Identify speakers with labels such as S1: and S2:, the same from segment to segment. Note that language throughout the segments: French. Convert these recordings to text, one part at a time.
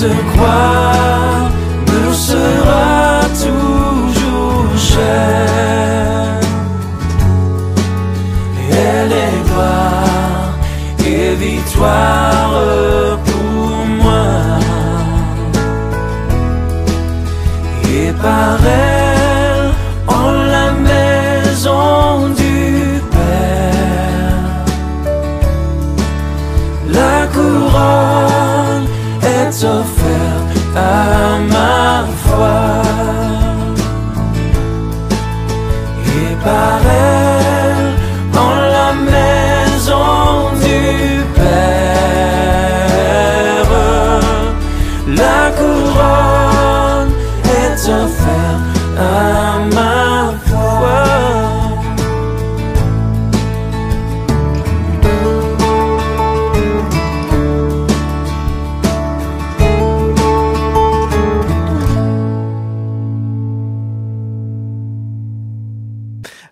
S1: Cette croix me sera toujours chère. Elle est gloire et victoire pour moi. Et par elle, en la maison du Père, la couronne est offerte à ma foi. Et par elle, en la maison du Père, la couronne est offerte à ma foi.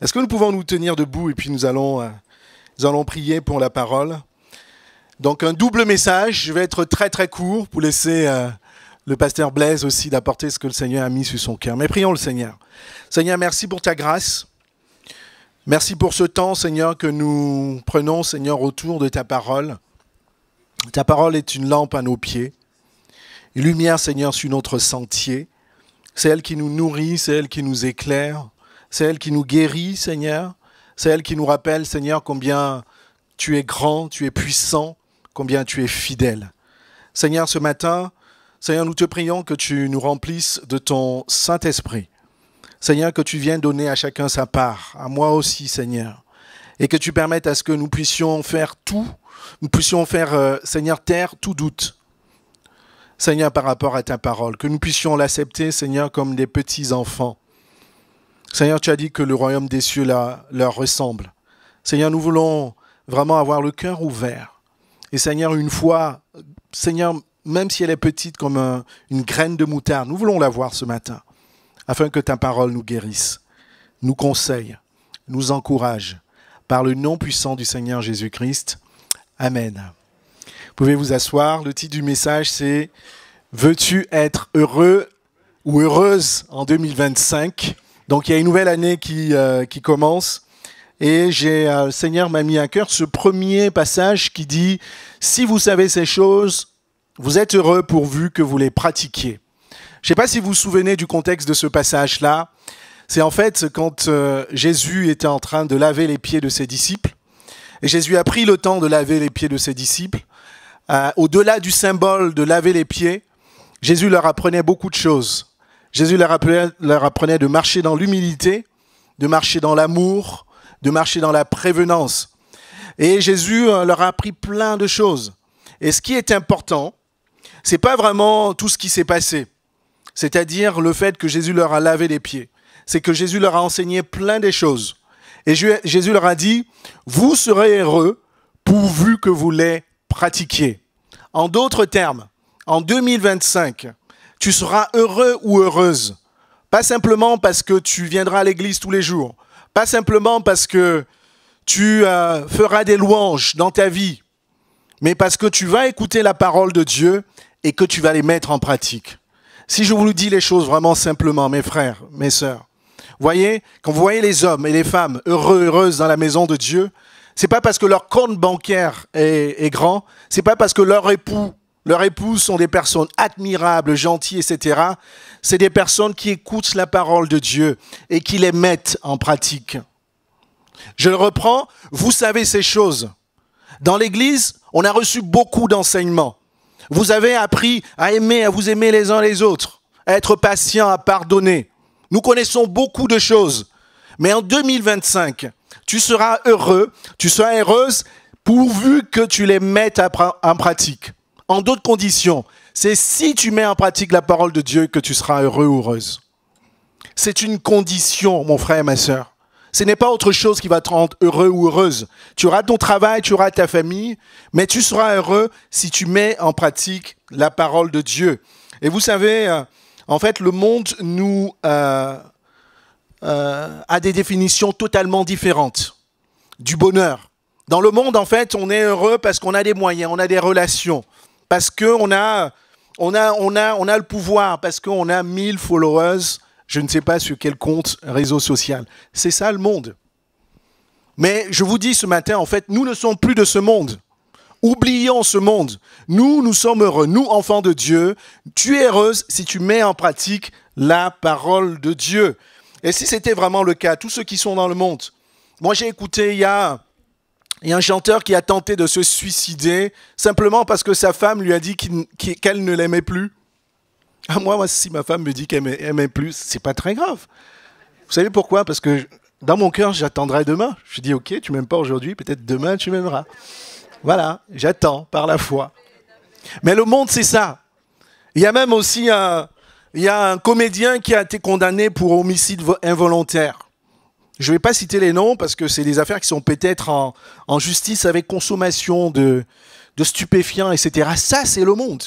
S2: Est-ce que nous pouvons nous tenir debout et puis nous allons prier pour la parole. Donc un double message, je vais être très très court pour laisser le pasteur Blaise aussi d'apporter ce que le Seigneur a mis sur son cœur. Mais prions le Seigneur. Seigneur, merci pour ta grâce. Merci pour ce temps, Seigneur, que nous prenons, Seigneur, autour de ta parole. Ta parole est une lampe à nos pieds, une lumière, Seigneur, sur notre sentier. C'est elle qui nous nourrit, c'est elle qui nous éclaire. C'est elle qui nous guérit, Seigneur. C'est elle qui nous rappelle, Seigneur, combien tu es grand, tu es puissant, combien tu es fidèle. Seigneur, ce matin, Seigneur, nous te prions que tu nous remplisses de ton Saint-Esprit. Seigneur, que tu viennes donner à chacun sa part, à moi aussi, Seigneur. Et que tu permettes à ce que nous puissions faire tout, nous puissions faire, Seigneur, taire tout doute. Seigneur, par rapport à ta parole, que nous puissions l'accepter, Seigneur, comme des petits enfants. Seigneur, tu as dit que le royaume des cieux leur ressemble. Seigneur, nous voulons vraiment avoir le cœur ouvert. Et Seigneur, une foi, Seigneur, même si elle est petite comme une graine de moutarde, nous voulons la voir ce matin, afin que ta parole nous guérisse, nous conseille, nous encourage, par le nom puissant du Seigneur Jésus-Christ. Amen. Vous pouvez vous asseoir. Le titre du message, c'est « Veux-tu être heureux ou heureuse en 2025 ?» Donc, il y a une nouvelle année qui commence et le Seigneur m'a mis à cœur ce premier passage qui dit « Si vous savez ces choses, vous êtes heureux pourvu que vous les pratiquiez. » Je ne sais pas si vous vous souvenez du contexte de ce passage-là. C'est en fait quand Jésus était en train de laver les pieds de ses disciples. Et Jésus a pris le temps de laver les pieds de ses disciples. Au-delà du symbole de laver les pieds, Jésus leur apprenait beaucoup de choses. Jésus leur apprenait de marcher dans l'humilité, de marcher dans l'amour, de marcher dans la prévenance. Et Jésus leur a appris plein de choses. Et ce qui est important, c'est pas vraiment tout ce qui s'est passé. C'est-à-dire le fait que Jésus leur a lavé les pieds. C'est que Jésus leur a enseigné plein de choses. Et Jésus leur a dit, vous serez heureux pourvu que vous les pratiquiez. En d'autres termes, en 2025, tu seras heureux ou heureuse. Pas simplement parce que tu viendras à l'église tous les jours. Pas simplement parce que tu feras des louanges dans ta vie. Mais parce que tu vas écouter la parole de Dieu et que tu vas les mettre en pratique. Si je vous dis les choses vraiment simplement, mes frères, mes sœurs, voyez, quand vous voyez les hommes et les femmes heureux, heureuses dans la maison de Dieu, c'est pas parce que leur compte bancaire est grand, c'est pas parce que leur épouse sont des personnes admirables, gentilles, etc. C'est des personnes qui écoutent la parole de Dieu et qui les mettent en pratique. Je le reprends, vous savez ces choses. Dans l'Église, on a reçu beaucoup d'enseignements. Vous avez appris à aimer, à vous aimer les uns les autres, à être patient, à pardonner. Nous connaissons beaucoup de choses. Mais en 2025, tu seras heureux, tu seras heureuse pourvu que tu les mettes en pratique. En d'autres conditions, c'est si tu mets en pratique la parole de Dieu que tu seras heureux ou heureuse. C'est une condition, mon frère et ma sœur. Ce n'est pas autre chose qui va te rendre heureux ou heureuse. Tu auras ton travail, tu auras ta famille, mais tu seras heureux si tu mets en pratique la parole de Dieu. Et vous savez, en fait, le monde nous a des définitions totalement différentes du bonheur. Dans le monde, en fait, on est heureux parce qu'on a des moyens, on a des relations, parce qu'on a On a le pouvoir parce qu'on a 1000 followers, je ne sais pas sur quel compte réseau social. C'est ça le monde. Mais je vous dis ce matin, en fait, nous ne sommes plus de ce monde. Oublions ce monde. Nous sommes heureux. Nous, enfants de Dieu, tu es heureuse si tu mets en pratique la parole de Dieu. Et si c'était vraiment le cas, tous ceux qui sont dans le monde. Moi, j'ai écouté, il y a un chanteur qui a tenté de se suicider simplement parce que sa femme lui a dit qu'elle ne l'aimait plus. Ah, moi, si ma femme me dit qu'elle m'aimait plus, c'est pas très grave. Vous savez pourquoi? Parce que dans mon cœur, j'attendrai demain. Je dis, ok, tu m'aimes pas aujourd'hui, peut-être demain tu m'aimeras. Voilà, j'attends par la foi. Mais le monde, c'est ça. Il y a même aussi un comédien qui a été condamné pour homicide involontaire. Je ne vais pas citer les noms parce que c'est des affaires qui sont peut-être en justice avec consommation de stupéfiants, etc. Ça, c'est le monde.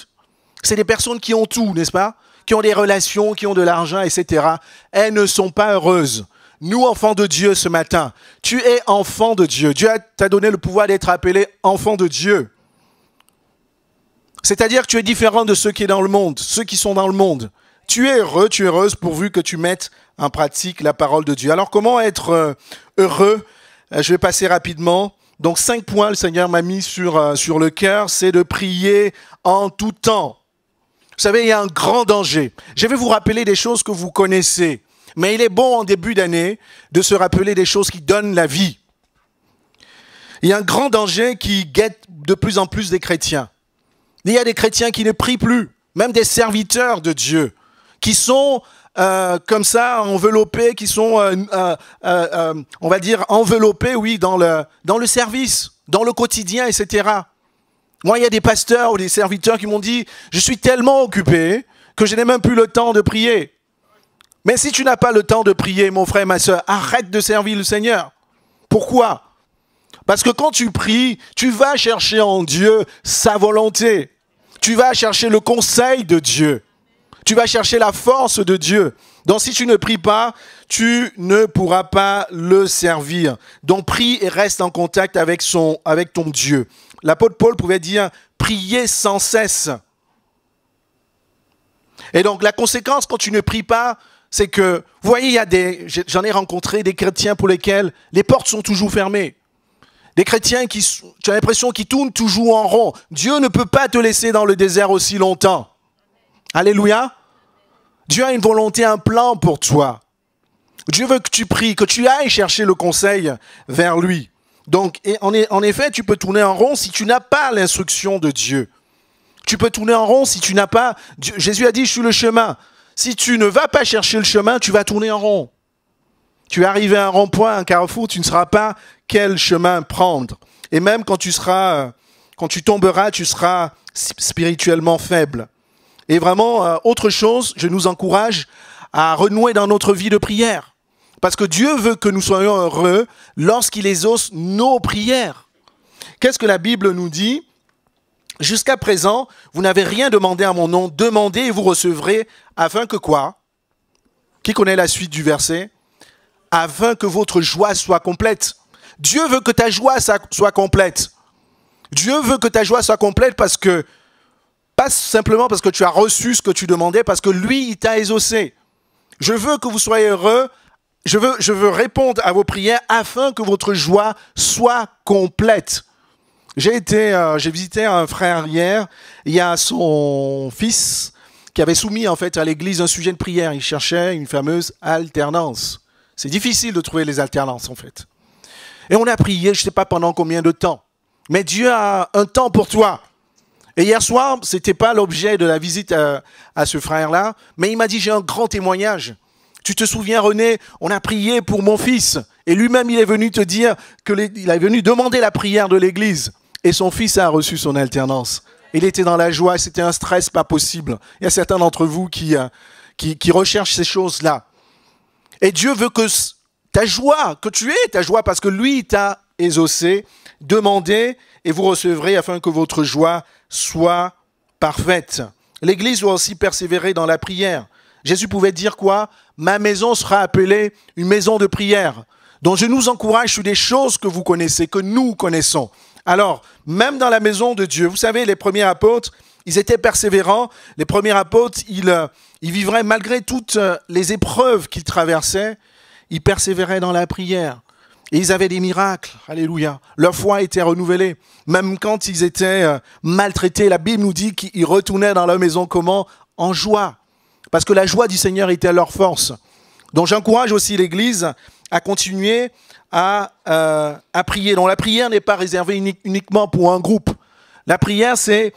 S2: C'est des personnes qui ont tout, n'est-ce pas? Qui ont des relations, qui ont de l'argent, etc. Elles ne sont pas heureuses. Nous, enfants de Dieu, ce matin, tu es enfant de Dieu. Dieu t'a donné le pouvoir d'être appelé enfant de Dieu. C'est-à-dire que tu es différent de ceux qui sont dans le monde, ceux qui sont dans le monde. Tu es heureux, tu es heureuse pourvu que tu mettes en pratique la parole de Dieu. Alors, comment être heureux? Je vais passer rapidement. Donc, 5 points, le Seigneur m'a mis sur le cœur, c'est de prier en tout temps. Vous savez, il y a un grand danger. Je vais vous rappeler des choses que vous connaissez. Mais il est bon en début d'année de se rappeler des choses qui donnent la vie. Il y a un grand danger qui guette de plus en plus des chrétiens. Il y a des chrétiens qui ne prient plus, même des serviteurs de Dieu, qui sont comme ça enveloppés, qui sont, on va dire, enveloppés, oui, dans le service, dans le quotidien, etc. Moi, il y a des pasteurs ou des serviteurs qui m'ont dit « Je suis tellement occupé que je n'ai même plus le temps de prier. » Mais si tu n'as pas le temps de prier, mon frère, ma soeur, arrête de servir le Seigneur. Pourquoi? Parce que quand tu pries, tu vas chercher en Dieu sa volonté. Tu vas chercher le conseil de Dieu. Tu vas chercher la force de Dieu. Donc si tu ne pries pas, tu ne pourras pas le servir. Donc prie et reste en contact avec ton Dieu. L'apôtre Paul pouvait dire « priez sans cesse ». Et donc la conséquence quand tu ne pries pas, c'est que, vous voyez, j'en ai rencontré des chrétiens pour lesquels les portes sont toujours fermées. Des chrétiens tu as l'impression qu'ils tournent toujours en rond. Dieu ne peut pas te laisser dans le désert aussi longtemps. Alléluia. Dieu a une volonté, un plan pour toi. Dieu veut que tu pries, que tu ailles chercher le conseil vers lui. Donc, en effet, tu peux tourner en rond si tu n'as pas l'instruction de Dieu. Tu peux tourner en rond si tu n'as pas... Jésus a dit, je suis le chemin. Si tu ne vas pas chercher le chemin, tu vas tourner en rond. Tu es arrivé à un rond-point, un carrefour, tu ne sauras pas quel chemin prendre. Et même quand tu tomberas, tu seras spirituellement faible. Et vraiment, autre chose, je nous encourage à renouer dans notre vie de prière. Parce que Dieu veut que nous soyons heureux lorsqu'il exauce nos prières. Qu'est-ce que la Bible nous dit ? Jusqu'à présent, vous n'avez rien demandé à mon nom. Demandez et vous recevrez afin que quoi ? Qui connaît la suite du verset ? Afin que votre joie soit complète. Dieu veut que ta joie soit complète. Dieu veut que ta joie soit complète parce que, pas simplement parce que tu as reçu ce que tu demandais, parce que lui, il t'a exaucé. Je veux que vous soyez heureux. Je veux répondre à vos prières afin que votre joie soit complète. J'ai visité un frère hier. Il y a son fils qui avait soumis en fait à l'église un sujet de prière. Il cherchait une fameuse alternance. C'est difficile de trouver les alternances en fait. Et on a prié, je ne sais pas pendant combien de temps. Mais Dieu a un temps pour toi. Et hier soir, ce n'était pas l'objet de la visite à ce frère-là, mais il m'a dit, j'ai un grand témoignage. Tu te souviens, René, on a prié pour mon fils. Et lui-même, il est venu te dire qu'il est venu demander la prière de l'église. Et son fils a reçu son alternance. Il était dans la joie, c'était un stress pas possible. Il y a certains d'entre vous qui recherchent ces choses-là. Et Dieu veut que ta joie, que tu aies ta joie, parce que lui, il t'a exaucé. Demandez et vous recevrez afin que votre joie soit parfaite. L'Église doit aussi persévérer dans la prière. Jésus pouvait dire quoi ? Ma maison sera appelée une maison de prière. Donc je nous encourage sur des choses que vous connaissez, que nous connaissons. Alors, même dans la maison de Dieu, vous savez, les premiers apôtres, Ils étaient persévérants. Les premiers apôtres, ils vivraient malgré toutes les épreuves qu'ils traversaient. Ils persévéraient dans la prière. Et ils avaient des miracles. Alléluia. Leur foi était renouvelée. Même quand ils étaient maltraités, la Bible nous dit qu'ils retournaient dans leur maison comment? En joie. Parce que la joie du Seigneur était leur force. Donc j'encourage aussi l'Église à continuer à prier. Donc la prière n'est pas réservée uniquement pour un groupe. La prière, c'est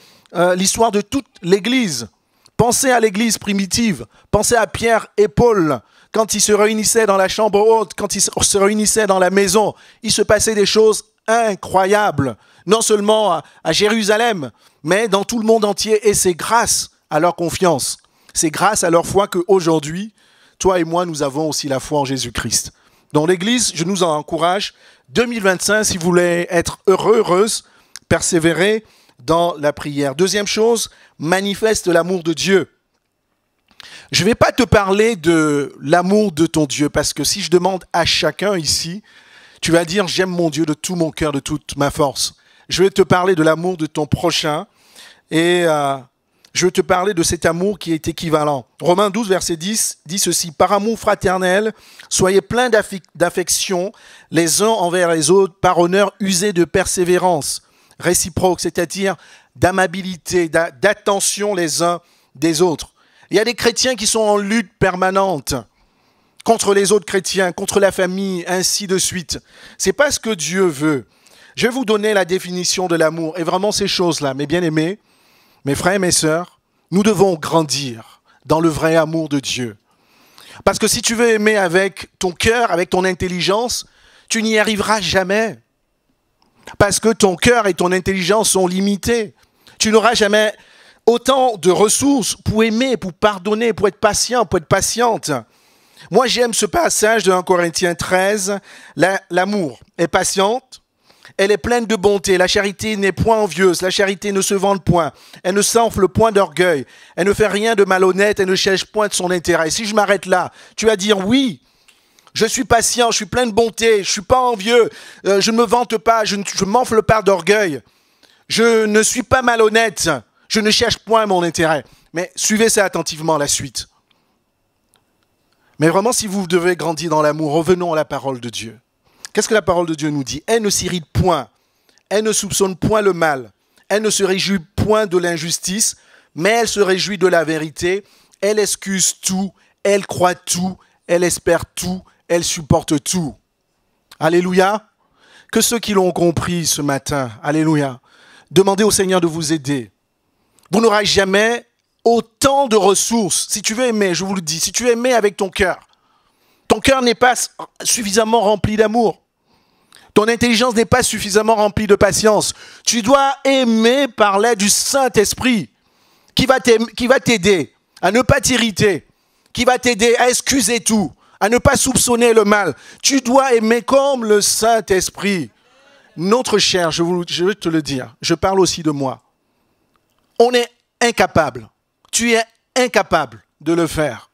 S2: l'histoire de toute l'Église. Pensez à l'Église primitive. Pensez à Pierre et Paul. Quand ils se réunissaient dans la chambre haute, quand ils se réunissaient dans la maison, il se passait des choses incroyables. Non seulement à Jérusalem, mais dans tout le monde entier. Et c'est grâce à leur confiance. C'est grâce à leur foi qu'aujourd'hui, toi et moi, nous avons aussi la foi en Jésus-Christ. Dans l'Église, je nous en encourage. 2025, si vous voulez être heureux, heureuse, persévérez dans la prière. Deuxième chose, manifeste l'amour de Dieu. Je ne vais pas te parler de l'amour de ton Dieu, parce que si je demande à chacun ici, tu vas dire « j'aime mon Dieu de tout mon cœur, de toute ma force ». Je vais te parler de l'amour de ton prochain et je vais te parler de cet amour qui est équivalent. Romains 12, verset 10 dit ceci « Par amour fraternel, soyez pleins d'affection les uns envers les autres, par honneur usés de persévérance réciproque, c'est-à-dire d'amabilité, d'attention les uns des autres. » Il y a des chrétiens qui sont en lutte permanente contre les autres chrétiens, contre la famille, ainsi de suite. Ce n'est pas ce que Dieu veut. Je vais vous donner la définition de l'amour. Et vraiment ces choses-là, mes bien-aimés, mes frères et mes sœurs, nous devons grandir dans le vrai amour de Dieu. Parce que si tu veux aimer avec ton cœur, avec ton intelligence, tu n'y arriveras jamais. Parce que ton cœur et ton intelligence sont limités. Tu n'auras jamais autant de ressources pour aimer, pour pardonner, pour être patient, pour être patiente. Moi, j'aime ce passage de 1 Corinthiens 13. L'amour est patiente, elle est pleine de bonté. La charité n'est point envieuse, la charité ne se vante point. Elle ne s'enfle point d'orgueil. Elle ne fait rien de malhonnête, elle ne cherche point de son intérêt. Si je m'arrête là, tu vas dire oui. Je suis patient, je suis plein de bonté, je ne suis pas envieux, je ne me vante pas, je ne m'enfle pas d'orgueil. Je ne suis pas malhonnête. Je ne cherche point mon intérêt. Mais suivez ça attentivement, la suite. Mais vraiment, si vous devez grandir dans l'amour, revenons à la parole de Dieu. Qu'est-ce que la parole de Dieu nous dit? Elle ne s'irrite point. Elle ne soupçonne point le mal. Elle ne se réjouit point de l'injustice, mais elle se réjouit de la vérité. Elle excuse tout. Elle croit tout. Elle espère tout. Elle supporte tout. Alléluia. Que ceux qui l'ont compris ce matin, alléluia, demandez au Seigneur de vous aider. Vous n'aurez jamais autant de ressources. Si tu veux aimer, je vous le dis, si tu veux aimer avec ton cœur n'est pas suffisamment rempli d'amour. Ton intelligence n'est pas suffisamment remplie de patience. Tu dois aimer par l'aide du Saint-Esprit qui va t'aider à ne pas t'irriter, qui va t'aider à excuser tout, à ne pas soupçonner le mal. Tu dois aimer comme le Saint-Esprit. Notre chair, je vais te le dire, je parle aussi de moi. On est incapable. Tu es incapable de le faire.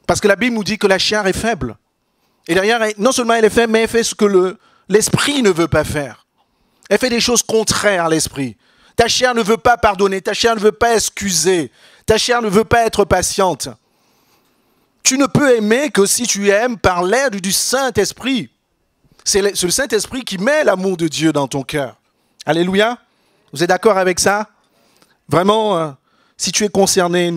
S2: Parce que la Bible nous dit que la chair est faible. Et derrière, non seulement elle est faible, mais elle fait ce que l'esprit ne veut pas faire. Elle fait des choses contraires à l'esprit. Ta chair ne veut pas pardonner, ta chair ne veut pas excuser, ta chair ne veut pas être patiente. Tu ne peux aimer que si tu aimes par l'aide du Saint-Esprit. C'est le Saint-Esprit qui met l'amour de Dieu dans ton cœur. Alléluia. Vous êtes d'accord avec ça? Vraiment, si tu es concerné,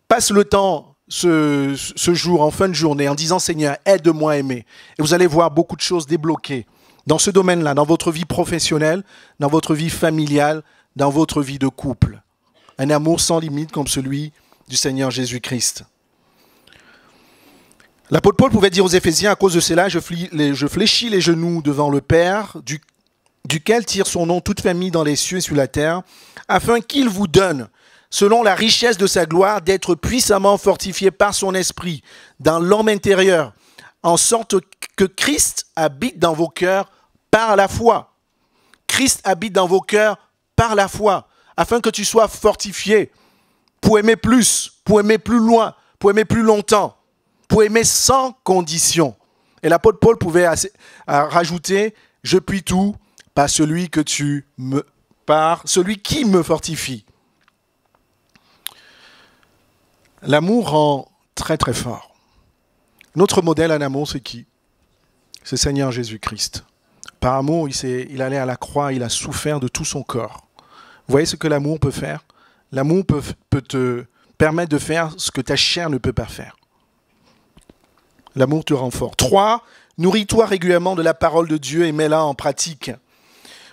S2: passe le temps ce jour, en fin de journée, en disant « Seigneur, aide-moi à aimer ». Et vous allez voir beaucoup de choses débloquées dans ce domaine-là, dans votre vie professionnelle, dans votre vie familiale, dans votre vie de couple. Un amour sans limite comme celui du Seigneur Jésus-Christ. L'apôtre Paul pouvait dire aux Éphésiens « À cause de cela, je fléchis les genoux devant le Père, duquel tire son nom toute famille dans les cieux et sur la terre, afin qu'il vous donne, selon la richesse de sa gloire, d'être puissamment fortifié par son esprit dans l'homme intérieur, en sorte que Christ habite dans vos cœurs par la foi. Christ habite dans vos cœurs par la foi, afin que tu sois fortifié pour aimer plus, pour aimer plus loin, pour aimer plus longtemps, pour aimer sans condition. Et l'apôtre Paul pouvait rajouter « Je puis tout par celui qui me fortifie ». L'amour rend très très fort. Notre modèle en amour, c'est qui? C'est Seigneur Jésus-Christ. Par amour, il allait à la croix, il a souffert de tout son corps. Vous voyez ce que l'amour peut faire? L'amour peut te permettre de faire ce que ta chair ne peut pas faire. L'amour te rend fort. 3, nourris-toi régulièrement de la parole de Dieu et mets-la en pratique.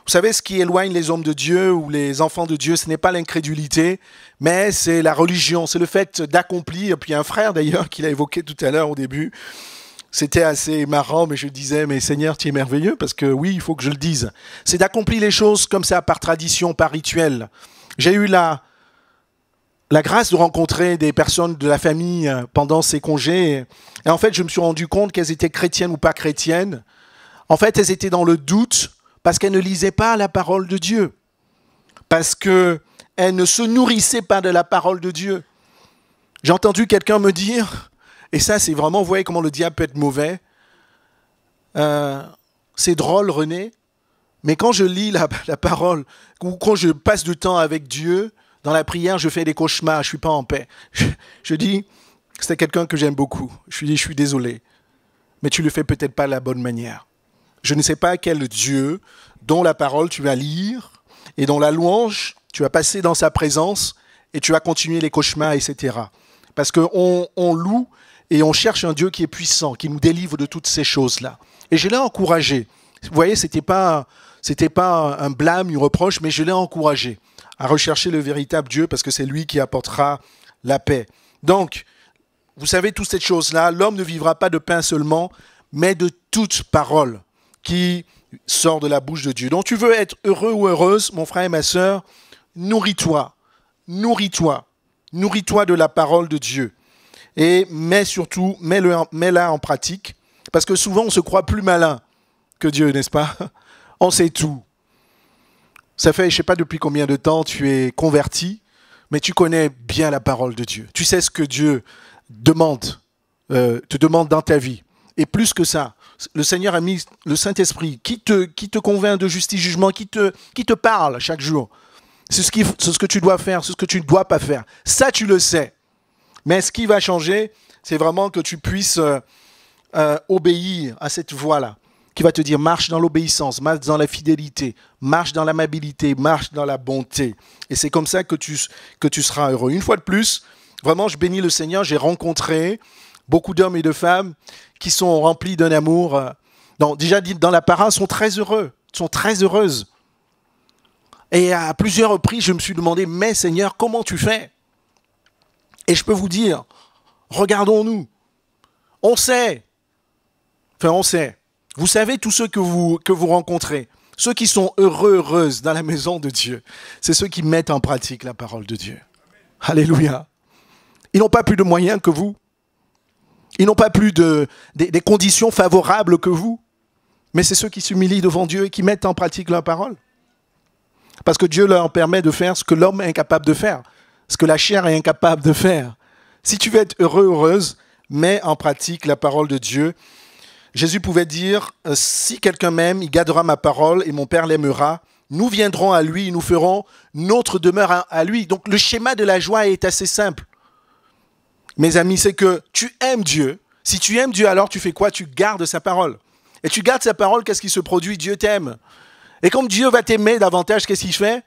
S2: Vous savez, ce qui éloigne les hommes de Dieu ou les enfants de Dieu, ce n'est pas l'incrédulité, mais c'est la religion, c'est le fait d'accomplir. Puis un frère d'ailleurs qui l'a évoqué tout à l'heure au début, c'était assez marrant, mais je disais, mais Seigneur, tu es merveilleux, parce que oui, il faut que je le dise. C'est d'accomplir les choses comme ça, par tradition, par rituel. J'ai eu la grâce de rencontrer des personnes de la famille pendant ces congés. Et en fait, je me suis rendu compte qu'elles étaient chrétiennes ou pas chrétiennes. En fait, elles étaient dans le doute parce qu'elles ne lisaient pas la parole de Dieu. Parce qu'elles ne se nourrissaient pas de la parole de Dieu. J'ai entendu quelqu'un me dire, et ça c'est vraiment, vous voyez comment le diable peut être mauvais. C'est drôle, René, mais quand je lis la parole, ou quand je passe du temps avec Dieu, dans la prière, je fais des cauchemars, je ne suis pas en paix. Je dis, c'était quelqu'un que j'aime beaucoup. Je lui dis, je suis désolé, mais tu ne le fais peut-être pas de la bonne manière. Je ne sais pas quel Dieu dont la parole tu vas lire et dont la louange, tu vas passer dans sa présence et tu vas continuer les cauchemars, etc. Parce qu'on loue et on cherche un Dieu qui est puissant, qui nous délivre de toutes ces choses-là. Et je l'ai encouragé. Vous voyez, c'était pas un blâme, une reproche, mais je l'ai encouragé à rechercher le véritable Dieu parce que c'est lui qui apportera la paix. Donc, vous savez, toutes ces choses-là, l'homme ne vivra pas de pain seulement, mais de toute parole qui sort de la bouche de Dieu. Donc, tu veux être heureux ou heureuse, mon frère et ma sœur, nourris-toi, nourris-toi, nourris-toi de la parole de Dieu. Et surtout, mets-la en pratique, parce que souvent, on se croit plus malin que Dieu, n'est-ce pas? On sait tout. Ça fait, je ne sais pas depuis combien de temps tu es converti, mais tu connais bien la parole de Dieu. Tu sais ce que Dieu te demande dans ta vie. Et plus que ça, le Seigneur a mis le Saint-Esprit qui te convainc de justice, jugement, qui te parle chaque jour. C'est ce que tu dois faire, c'est ce que tu ne dois pas faire. Ça, tu le sais. Mais ce qui va changer, c'est vraiment que tu puisses obéir à cette voie-là, qui va te dire marche dans l'obéissance, marche dans la fidélité, marche dans l'amabilité, marche dans la bonté. Et c'est comme ça que tu seras heureux. Une fois de plus, vraiment, je bénis le Seigneur. J'ai rencontré beaucoup d'hommes et de femmes qui sont remplis d'un amour. Déjà dit dans la parole, sont très heureux, sont très heureuses. Et à plusieurs reprises, je me suis demandé, mais Seigneur, comment tu fais? Et je peux vous dire, regardons-nous. On sait. Enfin, on sait. Vous savez, tous ceux que vous rencontrez, ceux qui sont heureux, heureuses dans la maison de Dieu, c'est ceux qui mettent en pratique la parole de Dieu. Alléluia. Ils n'ont pas plus de moyens que vous. Ils n'ont pas plus des conditions favorables que vous. Mais c'est ceux qui s'humilient devant Dieu et qui mettent en pratique leur parole. Parce que Dieu leur permet de faire ce que l'homme est incapable de faire, ce que la chair est incapable de faire. Si tu veux être heureux, heureuse, mets en pratique la parole de Dieu. Jésus pouvait dire, si quelqu'un m'aime, il gardera ma parole et mon Père l'aimera. Nous viendrons à lui et nous ferons notre demeure à lui. Donc le schéma de la joie est assez simple. Mes amis, c'est que tu aimes Dieu. Si tu aimes Dieu, alors tu fais quoi? Tu gardes sa parole. Et tu gardes sa parole, qu'est-ce qui se produit? Dieu t'aime. Et comme Dieu va t'aimer davantage, qu'est-ce qu'il fait?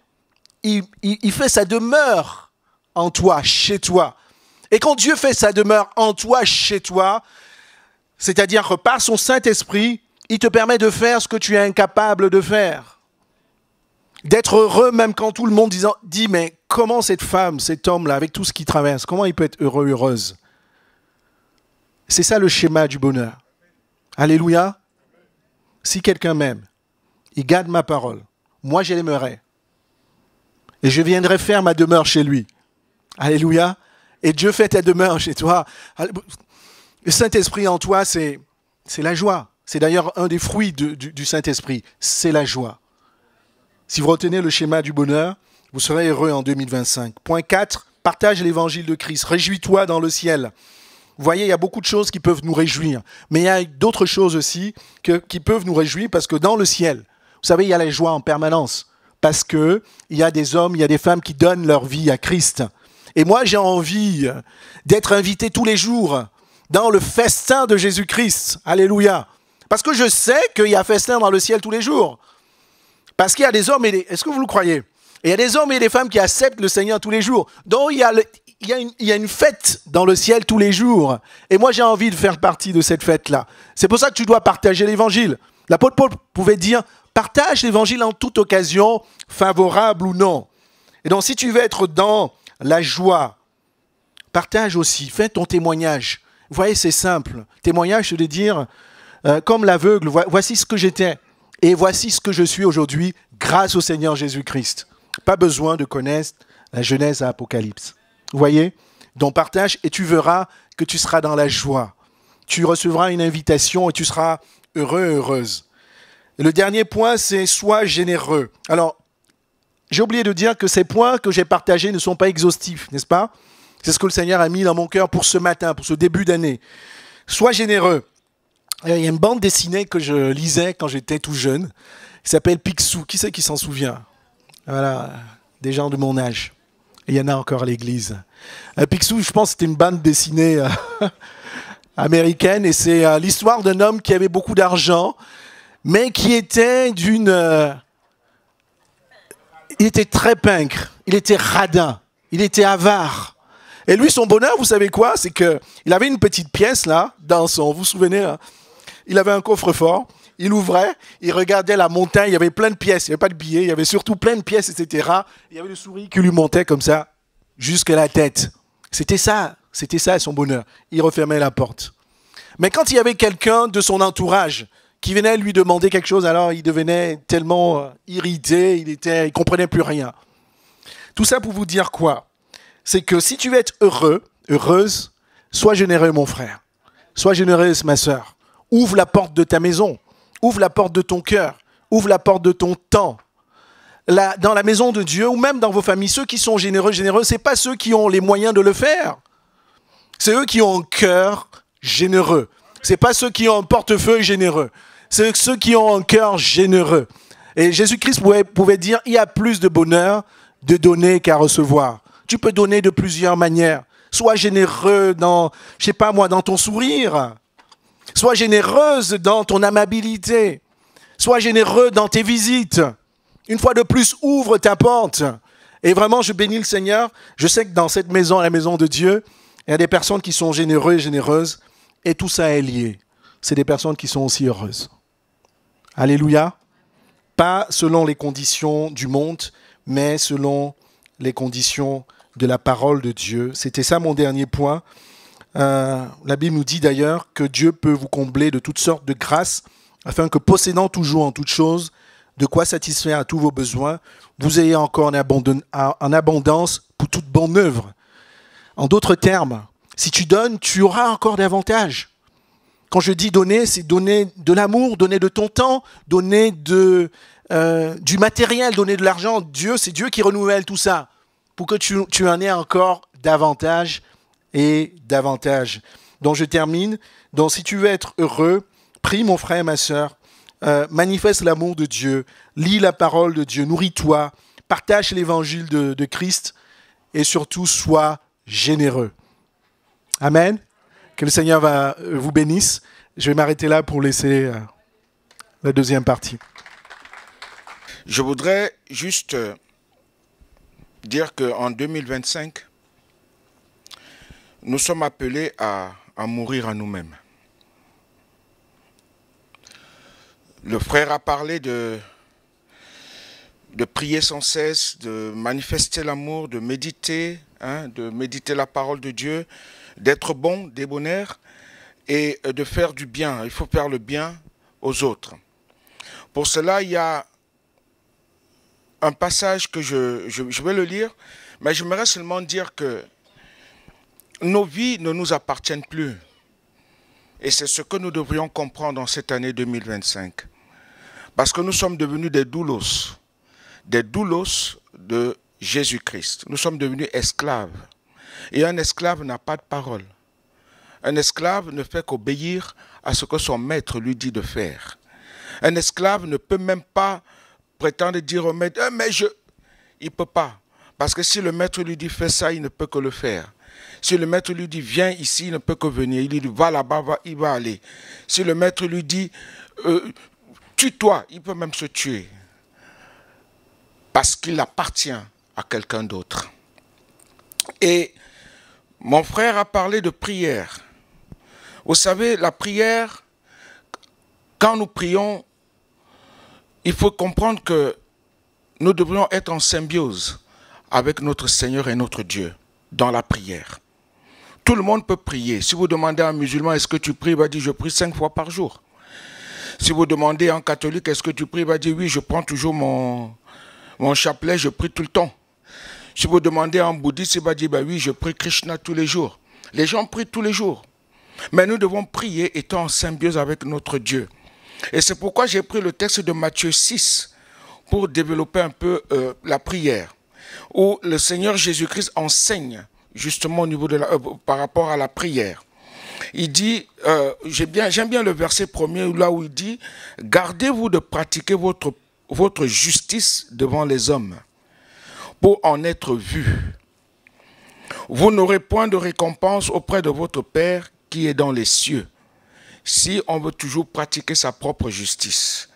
S2: Il fait sa demeure en toi, chez toi. Et quand Dieu fait sa demeure en toi, chez toi, c'est-à-dire que par son Saint-Esprit, il te permet de faire ce que tu es incapable de faire. D'être heureux même quand tout le monde dit, mais comment cette femme, cet homme-là, avec tout ce qu'il traverse, comment il peut être heureux, heureuse? C'est ça le schéma du bonheur. Alléluia. Si quelqu'un m'aime, il garde ma parole. Moi, je l'aimerai. Et je viendrai faire ma demeure chez lui. Alléluia. Et Dieu fait ta demeure chez toi. Le Saint-Esprit en toi, c'est la joie. C'est d'ailleurs un des fruits du Saint-Esprit. C'est la joie. Si vous retenez le schéma du bonheur, vous serez heureux en 2025. Point 4, partage l'évangile de Christ. Réjouis-toi dans le ciel. Vous voyez, il y a beaucoup de choses qui peuvent nous réjouir. Mais il y a d'autres choses aussi qui peuvent nous réjouir parce que dans le ciel, vous savez, il y a la joie en permanence. Parce qu'il y a des hommes, il y a des femmes qui donnent leur vie à Christ. Et moi, j'ai envie d'être invité tous les jours dans le festin de Jésus-Christ. Alléluia. Parce que je sais qu'il y a festin dans le ciel tous les jours. Parce qu'il y a des hommes et des... Est-ce que vous le croyez? Et il y a des hommes et des femmes qui acceptent le Seigneur tous les jours. Donc il y a une fête dans le ciel tous les jours. Et moi, j'ai envie de faire partie de cette fête-là. C'est pour ça que tu dois partager l'évangile. L'apôtre Paul pouvait dire, partage l'évangile en toute occasion, favorable ou non. Et donc, si tu veux être dans la joie, partage aussi, fais ton témoignage. Vous voyez, c'est simple. Témoignage, c'est de dire, comme l'aveugle, voici ce que j'étais et voici ce que je suis aujourd'hui grâce au Seigneur Jésus-Christ. Pas besoin de connaître la Genèse à Apocalypse. Vous voyez? Donc partage et tu verras que tu seras dans la joie. Tu recevras une invitation et tu seras heureux, heureuse. Et le dernier point, c'est sois généreux. Alors, j'ai oublié de dire que ces points que j'ai partagés ne sont pas exhaustifs, n'est-ce pas? C'est ce que le Seigneur a mis dans mon cœur pour ce matin, pour ce début d'année. Sois généreux. Il y a une bande dessinée que je lisais quand j'étais tout jeune, qui s'appelle Picsou. Qui c'est qui s'en souvient? Voilà, des gens de mon âge. Et il y en a encore à l'église. Picsou, je pense que c'était une bande dessinée américaine, et c'est l'histoire d'un homme qui avait beaucoup d'argent, mais qui était il était très pingre, il était radin, il était avare. Et lui, son bonheur, vous savez quoi? C'est qu'il avait une petite pièce là, vous vous souvenez, hein? Il avait un coffre-fort, il ouvrait, il regardait la montagne, il y avait plein de pièces, il n'y avait pas de billets, il y avait surtout plein de pièces, etc. Il y avait le souris qui lui montait comme ça, jusqu'à la tête. C'était ça son bonheur. Il refermait la porte. Mais quand il y avait quelqu'un de son entourage qui venait lui demander quelque chose, alors il devenait tellement irrité, il comprenait plus rien. Tout ça pour vous dire quoi? C'est que si tu veux être heureux, heureuse, sois généreux mon frère. Sois généreuse ma sœur. Ouvre la porte de ta maison. Ouvre la porte de ton cœur. Ouvre la porte de ton temps. Dans la maison de Dieu ou même dans vos familles, ceux qui sont généreux, ce n'est pas ceux qui ont les moyens de le faire. C'est eux qui ont un cœur généreux. Ce n'est pas ceux qui ont un portefeuille généreux. C'est ceux qui ont un cœur généreux. Et Jésus-Christ pouvait dire, il y a plus de bonheur de donner qu'à recevoir. Tu peux donner de plusieurs manières. Sois généreux dans ton sourire. Sois généreuse dans ton amabilité. Sois généreux dans tes visites. Une fois de plus, ouvre ta porte. Et vraiment, je bénis le Seigneur. Je sais que dans cette maison, la maison de Dieu, il y a des personnes qui sont généreux et généreuses. Et tout ça est lié. C'est des personnes qui sont aussi heureuses. Alléluia. Pas selon les conditions du monde, mais selon les conditions de la parole de Dieu. C'était ça mon dernier point. La Bible nous dit d'ailleurs que Dieu peut vous combler de toutes sortes de grâces, afin que possédant toujours en toutes choses, de quoi satisfaire à tous vos besoins, vous ayez encore en abondance pour toute bonne œuvre. En d'autres termes, si tu donnes, tu auras encore davantage. Quand je dis donner, c'est donner de l'amour, donner de ton temps, donner du matériel, donner de l'argent. C'est Dieu qui renouvelle tout ça pour que tu en aies encore davantage et davantage. Donc je termine. Donc si tu veux être heureux, prie mon frère et ma sœur, manifeste l'amour de Dieu, lis la parole de Dieu, nourris-toi, partage l'évangile de Christ et surtout sois généreux. Amen. Que le Seigneur vous bénisse. Je vais m'arrêter là pour laisser la deuxième partie.
S3: Je voudrais juste dire qu'en 2025, nous sommes appelés à mourir à nous-mêmes. Le frère a parlé de prier sans cesse, de manifester l'amour, de méditer la parole de Dieu, d'être bon, débonnaire et de faire du bien. Il faut faire le bien aux autres. Pour cela, il y a un passage que je vais le lire, mais j'aimerais seulement dire que nos vies ne nous appartiennent plus. Et c'est ce que nous devrions comprendre en cette année 2025. Parce que nous sommes devenus des doulos de Jésus-Christ. Nous sommes devenus esclaves. Et un esclave n'a pas de parole. Un esclave ne fait qu'obéir à ce que son maître lui dit de faire. Un esclave ne peut même pas prétendre dire au maître, mais il ne peut pas. Parce que si le maître lui dit fais ça, il ne peut que le faire. Si le maître lui dit viens ici, il ne peut que venir. Il lui dit va là-bas, il va aller. Si le maître lui dit tue-toi, il peut même se tuer. Parce qu'il appartient à quelqu'un d'autre. Et mon frère a parlé de prière. Vous savez, la prière, quand nous prions, il faut comprendre que nous devrions être en symbiose avec notre Seigneur et notre Dieu dans la prière. Tout le monde peut prier. Si vous demandez à un musulman, est-ce que tu pries? Il va dire, je prie 5 fois par jour. Si vous demandez à un catholique, est-ce que tu pries? Il va dire, oui, je prends toujours mon chapelet, je prie tout le temps. Si vous demandez à un bouddhiste, il va dire, bah oui, je prie Krishna tous les jours. Les gens prient tous les jours. Mais nous devons prier étant en symbiose avec notre Dieu. Et c'est pourquoi j'ai pris le texte de Matthieu 6 pour développer un peu la prière, où le Seigneur Jésus-Christ enseigne justement au niveau de par rapport à la prière. Il dit, j'aime bien le verset premier, là où il dit, « Gardez-vous de pratiquer votre justice devant les hommes, pour en être vus. Vous n'aurez point de récompense auprès de votre Père qui est dans les cieux, si on veut toujours pratiquer sa propre justice. »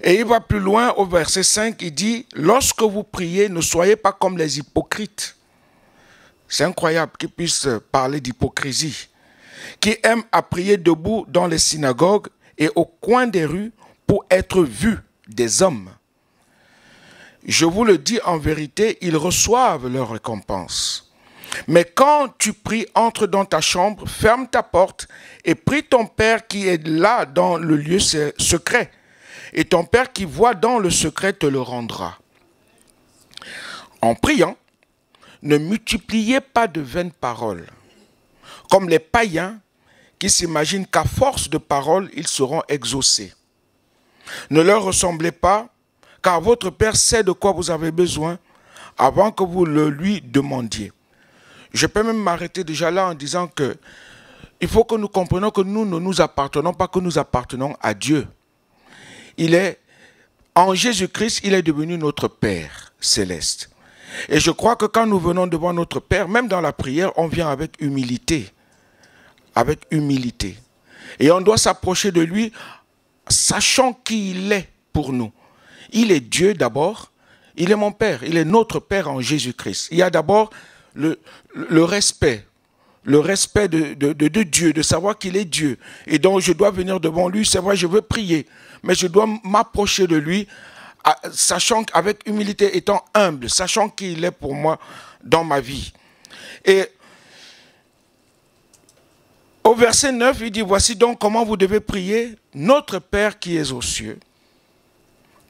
S3: Et il va plus loin au verset 5, il dit, « Lorsque vous priez, ne soyez pas comme les hypocrites. » C'est incroyable qu'ils puissent parler d'hypocrisie. « Qui aiment à prier debout dans les synagogues et au coin des rues pour être vus des hommes. Je vous le dis en vérité, ils reçoivent leur récompense. Mais quand tu pries, entre dans ta chambre, ferme ta porte et prie ton Père qui est là dans le lieu secret. Et ton Père qui voit dans le secret te le rendra. En priant, ne multipliez pas de vaines paroles, comme les païens qui s'imaginent qu'à force de paroles, ils seront exaucés. Ne leur ressemblez pas, car votre Père sait de quoi vous avez besoin avant que vous le lui demandiez. Je peux même m'arrêter déjà là en disant que il faut que nous comprenions que nous ne nous appartenons pas, que nous appartenons à Dieu. En Jésus-Christ, il est devenu notre Père céleste. Et je crois que quand nous venons devant notre Père, même dans la prière, on vient avec humilité. Avec humilité. Et on doit s'approcher de lui, sachant qui il est pour nous. Il est Dieu d'abord, il est mon Père, il est notre Père en Jésus-Christ. Il y a d'abord le respect de Dieu, de savoir qu'il est Dieu. Et donc je dois venir devant lui, c'est vrai, je veux prier, mais je dois m'approcher de lui, sachant qu'avec humilité, étant humble, sachant qu'il est pour moi dans ma vie. Et au verset 9, il dit, voici donc comment vous devez prier, notre Père qui est aux cieux.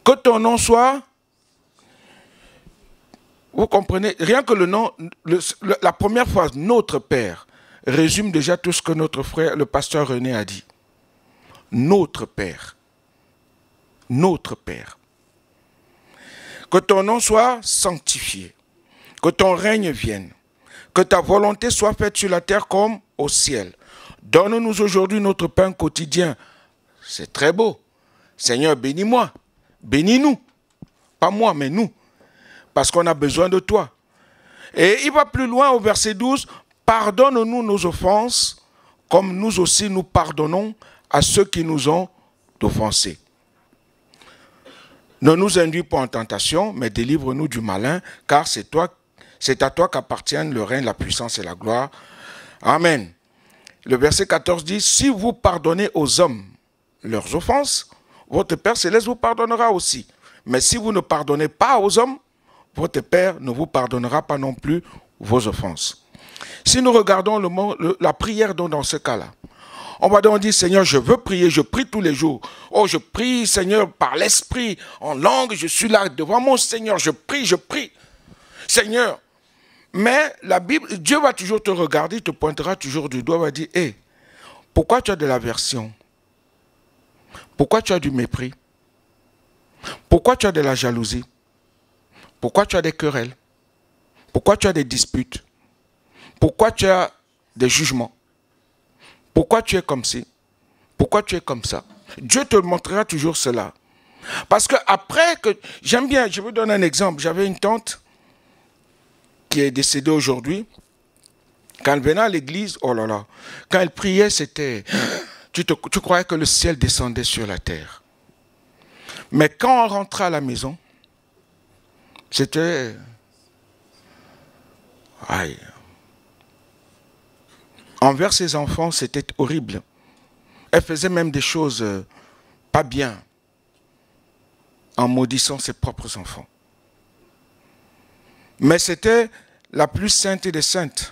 S3: Que ton nom soit, vous comprenez, rien que le nom, la première phrase, notre Père, résume déjà tout ce que notre frère, le pasteur René a dit. Notre Père. Notre Père. Que ton nom soit sanctifié. Que ton règne vienne. Que ta volonté soit faite sur la terre comme au ciel. Donne-nous aujourd'hui notre pain quotidien. C'est très beau. Seigneur, bénis-moi. Bénis-nous. Pas moi, mais nous. Parce qu'on a besoin de toi. Et il va plus loin au verset 12. Pardonne-nous nos offenses, comme nous aussi nous pardonnons à ceux qui nous ont offensés. Ne nous induis pas en tentation, mais délivre-nous du malin, car c'est à toi qu'appartiennent le règne, la puissance et la gloire. Amen. Le verset 14 dit, si vous pardonnez aux hommes leurs offenses, votre Père céleste vous pardonnera aussi. Mais si vous ne pardonnez pas aux hommes, votre Père ne vous pardonnera pas non plus vos offenses. Si nous regardons la prière dans ce cas-là, on va donc dire, Seigneur, je veux prier, je prie tous les jours. Oh, je prie, Seigneur, par l'Esprit, en langue, je suis là devant mon Seigneur, je prie. Seigneur, mais la Bible, Dieu va toujours te regarder, te pointera toujours du doigt, va dire, hé, pourquoi tu as de l'aversion? Pourquoi tu as du mépris? Pourquoi tu as de la jalousie? Pourquoi tu as des querelles? Pourquoi tu as des disputes? Pourquoi tu as des jugements? Pourquoi tu es comme ci? Pourquoi tu es comme ça? Dieu te montrera toujours cela. Parce que après que, j'aime bien, je vous donne un exemple. J'avais une tante, qui est décédée aujourd'hui, quand elle venait à l'église, oh là là, quand elle priait, c'était... Tu croyais que le ciel descendait sur la terre. Mais quand on rentrait à la maison, c'était... Aïe. Envers ses enfants, c'était horrible. Elle faisait même des choses pas bien, en maudissant ses propres enfants. Mais c'était la plus sainte des saintes.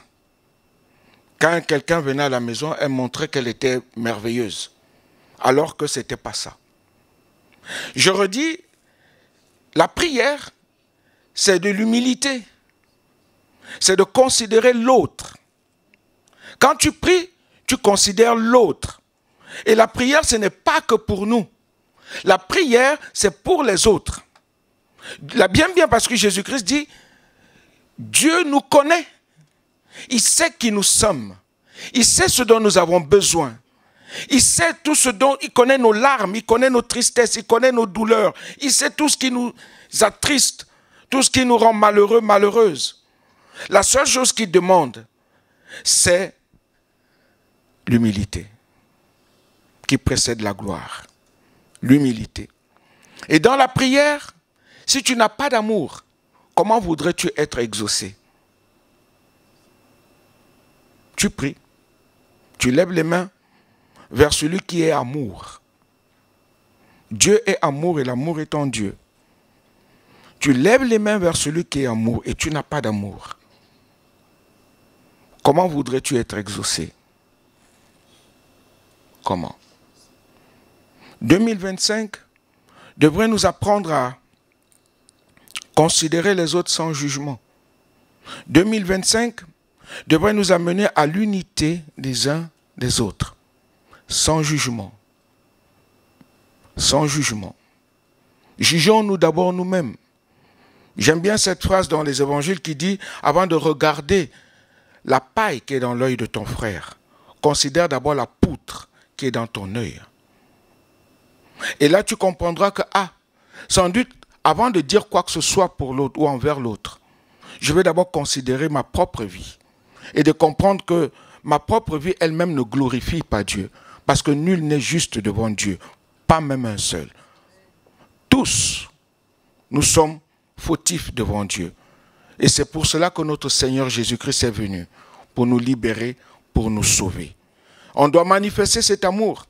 S3: Quand quelqu'un venait à la maison, elle montrait qu'elle était merveilleuse, alors que ce n'était pas ça. Je redis, la prière, c'est de l'humilité. C'est de considérer l'autre. Quand tu pries, tu considères l'autre. Et la prière, ce n'est pas que pour nous. La prière, c'est pour les autres. Bien parce que Jésus-Christ dit, Dieu nous connaît. Il sait qui nous sommes. Il sait ce dont nous avons besoin. Il sait tout ce dont... Il connaît nos larmes, il connaît nos tristesses, il connaît nos douleurs. Il sait tout ce qui nous attriste, tout ce qui nous rend malheureux, malheureuses. La seule chose qu'il demande, c'est l'humilité qui précède la gloire. L'humilité. Et dans la prière, si tu n'as pas d'amour, comment voudrais-tu être exaucé? Tu pries, tu lèves les mains vers celui qui est amour. Dieu est amour et l'amour est en Dieu. Tu lèves les mains vers celui qui est amour et tu n'as pas d'amour. Comment voudrais-tu être exaucé? Comment? 2025 devrait nous apprendre à considérer les autres sans jugement. 2025 devrait nous amener à l'unité des uns des autres, sans jugement. Sans jugement. Jugeons-nous d'abord nous-mêmes. J'aime bien cette phrase dans les évangiles qui dit, avant de regarder la paille qui est dans l'œil de ton frère, considère d'abord la poutre qui est dans ton œil. Et là, tu comprendras que, sans doute, avant de dire quoi que ce soit pour l'autre ou envers l'autre, je vais d'abord considérer ma propre vie et de comprendre que ma propre vie elle-même ne glorifie pas Dieu, parce que nul n'est juste devant Dieu, pas même un seul. Tous, nous sommes fautifs devant Dieu. Et c'est pour cela que notre Seigneur Jésus-Christ est venu, pour nous libérer, pour nous sauver. On doit manifester cet amour.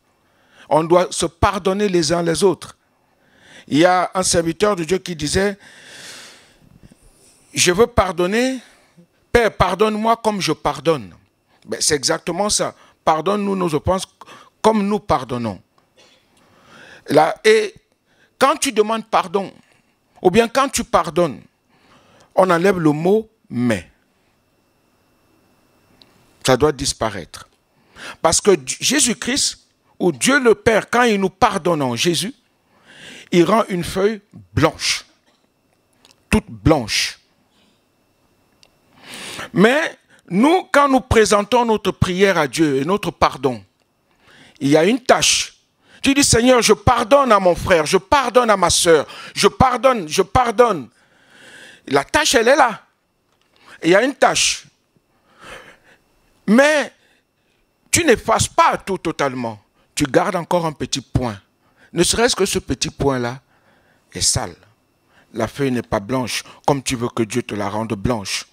S3: On doit se pardonner les uns les autres. Il y a un serviteur de Dieu qui disait, je veux pardonner, Père, pardonne-moi comme je pardonne. Ben, c'est exactement ça. Pardonne-nous nos offenses comme nous pardonnons. Là, et quand tu demandes pardon, ou bien quand tu pardonnes, on enlève le mot « mais ». Ça doit disparaître. Parce que Jésus-Christ, ou Dieu le Père, quand il nous pardonne en Jésus, il rend une feuille blanche, toute blanche. Mais nous, quand nous présentons notre prière à Dieu et notre pardon, il y a une tâche. Tu dis, Seigneur, je pardonne à mon frère, je pardonne à ma soeur, je pardonne, je pardonne. La tâche, elle est là. Il y a une tâche. Mais tu n'effaces pas tout totalement. Tu gardes encore un petit point. Ne serait-ce que ce petit point-là est sale. La feuille n'est pas blanche comme tu veux que Dieu te la rende blanche.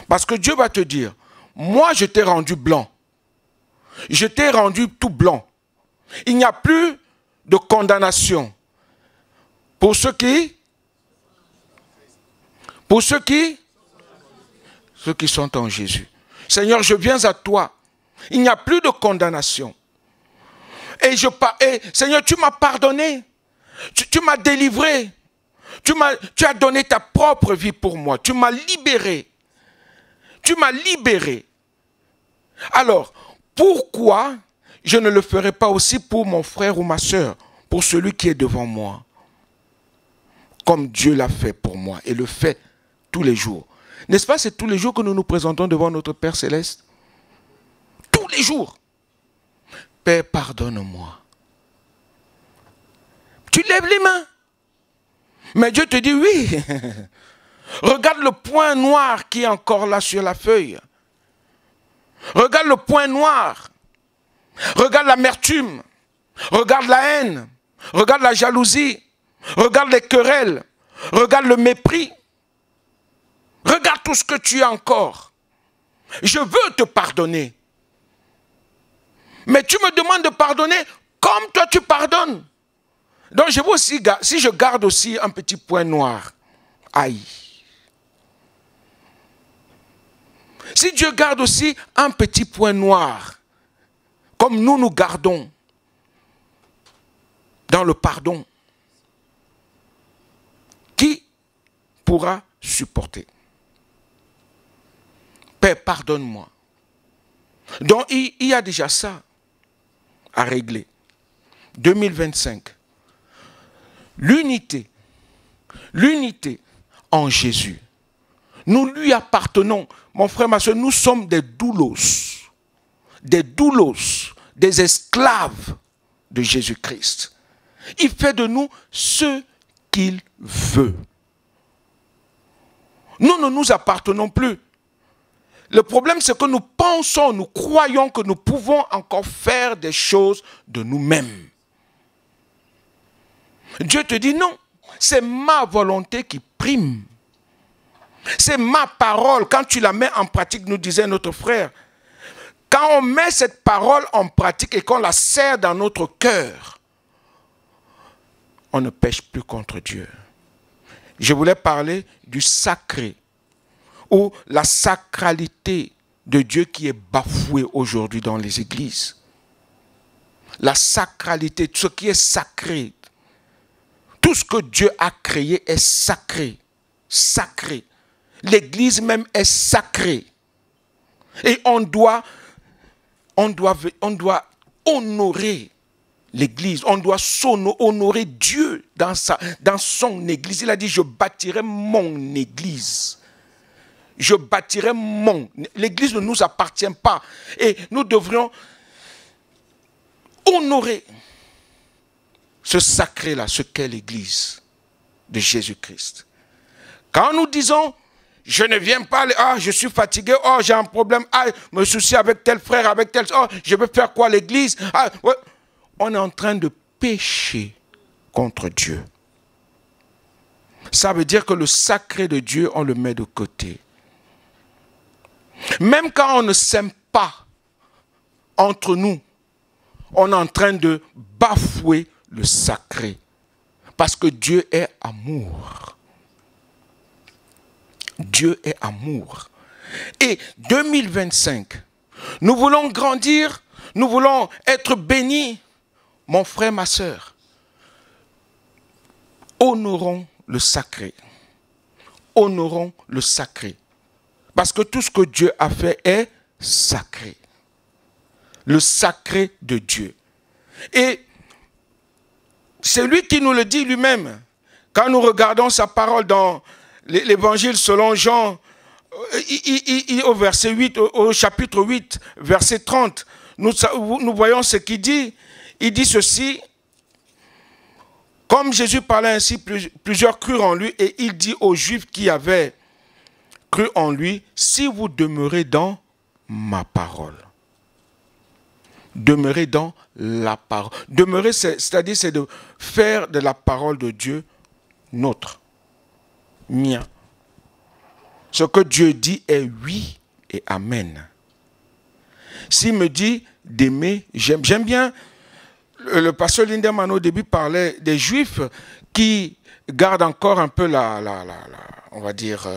S3: Parce que Dieu va te dire, moi je t'ai rendu blanc. Je t'ai rendu tout blanc. Il n'y a plus de condamnation. Pour ceux qui sont en Jésus. Seigneur, je viens à toi. Il n'y a plus de condamnation. Et Seigneur, tu m'as pardonné. Tu m'as délivré. Tu as donné ta propre vie pour moi. Tu m'as libéré. Tu m'as libéré. Alors, pourquoi je ne le ferai pas aussi pour mon frère ou ma soeur, pour celui qui est devant moi? Comme Dieu l'a fait pour moi et le fait tous les jours. N'est-ce pas, c'est tous les jours que nous nous présentons devant notre Père Céleste? Tous les jours. Père, pardonne-moi. Tu lèves les mains. Mais Dieu te dit oui. Regarde le point noir qui est encore là sur la feuille. Regarde le point noir. Regarde l'amertume. Regarde la haine. Regarde la jalousie. Regarde les querelles. Regarde le mépris. Regarde tout ce que tu as encore. Je veux te pardonner. Mais tu me demandes de pardonner comme toi tu pardonnes. Donc je veux aussi, si je garde aussi un petit point noir, aïe. Si Dieu garde aussi un petit point noir, comme nous gardons dans le pardon, qui pourra supporter? Père, pardonne-moi. Donc il y a déjà ça à régler. 2025. L'unité en Jésus. Nous lui appartenons. Mon frère, ma soeur, nous sommes des doulos, des esclaves de Jésus-Christ. Il fait de nous ce qu'il veut. Nous ne nous appartenons plus. Le problème, c'est que nous pensons, nous croyons que nous pouvons encore faire des choses de nous-mêmes. Dieu te dit non, c'est ma volonté qui prime. C'est ma parole. Quand tu la mets en pratique, nous disait notre frère, quand on met cette parole en pratique et qu'on la serre dans notre cœur, on ne pêche plus contre Dieu. Je voulais parler du sacré, ou la sacralité de Dieu qui est bafouée aujourd'hui dans les églises. La sacralité, ce qui est sacré. Tout ce que Dieu a créé est sacré. Sacré. L'église même est sacrée. Et on doit honorer l'église. On doit honorer Dieu dans son église. Il a dit, je bâtirai mon église. Je bâtirai L'église ne nous appartient pas. Et nous devrions honorer ce sacré-là, ce qu'est l'église de Jésus-Christ. Quand nous disons, je ne viens pas, je suis fatigué, j'ai un problème, me soucie avec tel frère, avec tel, je veux faire quoi l'église, ouais. On est en train de pécher contre Dieu. Ça veut dire que le sacré de Dieu, on le met de côté. Même quand on ne s'aime pas entre nous, on est en train de bafouer le sacré. Parce que Dieu est amour. Dieu est amour. Et 2025, nous voulons grandir, nous voulons être bénis. Mon frère, ma soeur, honorons le sacré. Honorons le sacré. Parce que tout ce que Dieu a fait est sacré. Le sacré de Dieu. Et c'est lui qui nous le dit lui-même. Quand nous regardons sa parole dans l'évangile selon Jean, au verset 8, au chapitre 8, verset 30, nous voyons ce qu'il dit. Il dit ceci, comme Jésus parlait ainsi, plusieurs crurent en lui, et il dit aux Juifs qui avaient cru en lui, si vous demeurez dans ma parole. Demeurer dans la parole. Demeurer, c'est-à-dire c'est de faire de la parole de Dieu notre, mien. Ce que Dieu dit est oui et amen. S'il me dit d'aimer, j'aime bien, le pasteur Lindemann au début parlait des Juifs qui gardent encore un peu on va dire,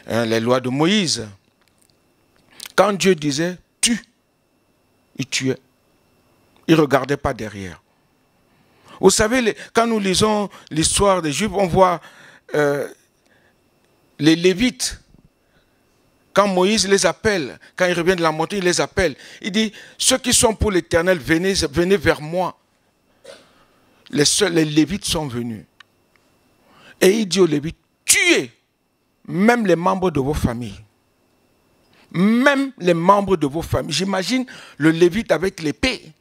S3: les lois de Moïse. Quand Dieu disait tue, il tuait. Il ne regardait pas derrière. Vous savez, quand nous lisons l'histoire des Juifs, on voit les Lévites. Quand Moïse les appelle, quand il revient de la montagne, il les appelle. Il dit, ceux qui sont pour l'Éternel, venez vers moi. Les Lévites sont venus. Et il dit aux Lévites, tuez même les membres de vos familles. Même les membres de vos familles. J'imagine le Lévite avec l'épée.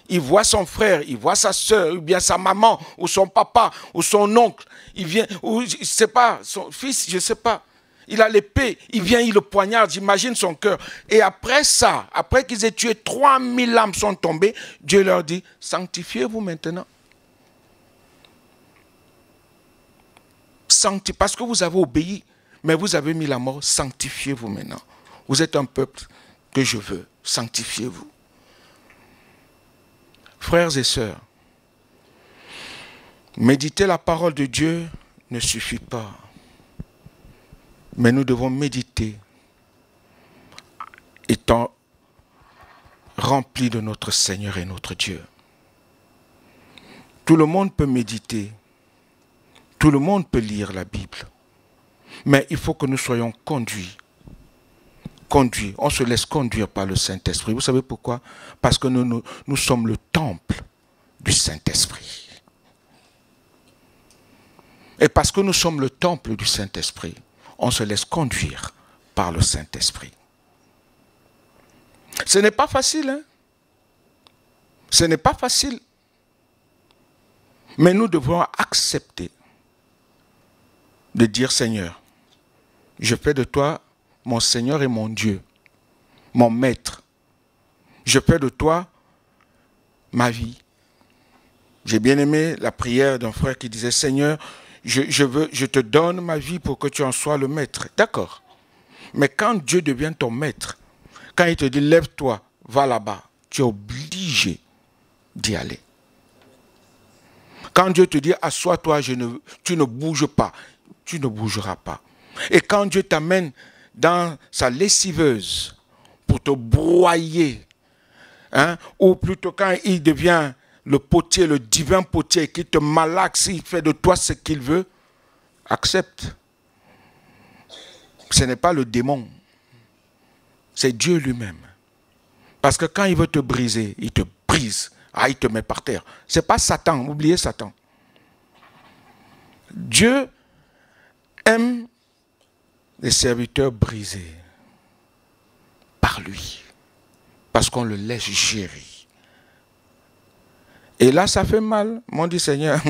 S3: il voit son frère, il voit sa soeur, ou bien sa maman, ou son papa, ou son oncle, il vient, ou je ne sais pas, son fils, je ne sais pas. Il a l'épée, il vient, il le poignarde, j'imagine son cœur. Et après ça, après qu'ils aient tué 3000 âmes sont tombées, Dieu leur dit, sanctifiez-vous maintenant. Parce que vous avez obéi, mais vous avez mis la mort, sanctifiez-vous maintenant. Vous êtes un peuple que je veux, sanctifiez-vous. Frères et sœurs, méditer la parole de Dieu ne suffit pas. Mais nous devons méditer, étant remplis de notre Seigneur et notre Dieu. Tout le monde peut méditer, tout le monde peut lire la Bible, mais il faut que nous soyons conduits. On se laisse conduire par le Saint-Esprit. Vous savez pourquoi? Parce que nous sommes le temple du Saint-Esprit. Et parce que nous sommes le temple du Saint-Esprit, on se laisse conduire par le Saint-Esprit. Ce n'est pas facile, hein? Ce n'est pas facile. Mais nous devons accepter de dire, Seigneur, je fais de toi mon Seigneur et mon Dieu, mon Maître. Je fais de toi ma vie. J'ai bien aimé la prière d'un frère qui disait, Seigneur, je te donne ma vie pour que tu en sois le maître. D'accord. Mais quand Dieu devient ton maître, quand il te dit, lève-toi, va là-bas, tu es obligé d'y aller. Quand Dieu te dit, assois-toi, tu ne bouges pas, tu ne bougeras pas. Et quand Dieu t'amène dans sa lessiveuse pour te broyer, hein, ou plutôt quand il devient le potier, le divin potier qui te malaxe, il fait de toi ce qu'il veut, accepte. Ce n'est pas le démon, c'est Dieu lui-même. Parce que quand il veut te briser, il te brise. Ah, il te met par terre. Ce n'est pas Satan, oubliez Satan. Dieu aime les serviteurs brisés par lui. Parce qu'on le laisse gérer. Et là, ça fait mal. On dit, Seigneur,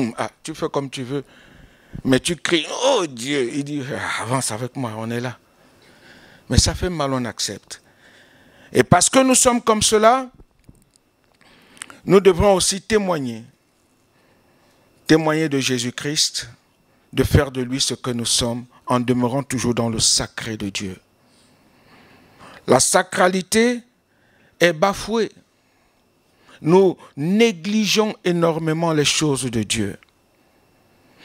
S3: tu fais comme tu veux. Mais tu cries, oh Dieu. Il dit, avance avec moi, on est là. Mais ça fait mal, on accepte. Et parce que nous sommes comme cela, nous devons aussi témoigner. Témoigner de Jésus-Christ, de faire de lui ce que nous sommes, en demeurant toujours dans le sacré de Dieu. La sacralité est bafouée. Nous négligeons énormément les choses de Dieu,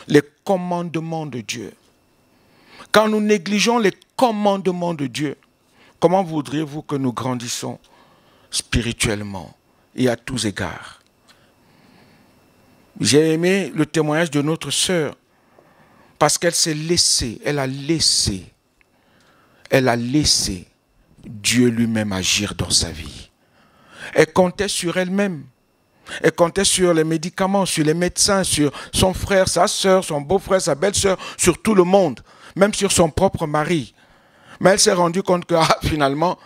S3: les commandements de Dieu. Quand nous négligeons les commandements de Dieu, comment voudriez-vous que nous grandissons spirituellement et à tous égards? J'ai aimé le témoignage de notre sœur parce qu'elle s'est laissée, elle a laissé Dieu lui-même agir dans sa vie. Elle comptait sur elle-même. Elle comptait sur les médicaments, sur les médecins, sur son frère, sa soeur, son beau-frère, sa belle-sœur, sur tout le monde, même sur son propre mari. Mais elle s'est rendue compte que finalement,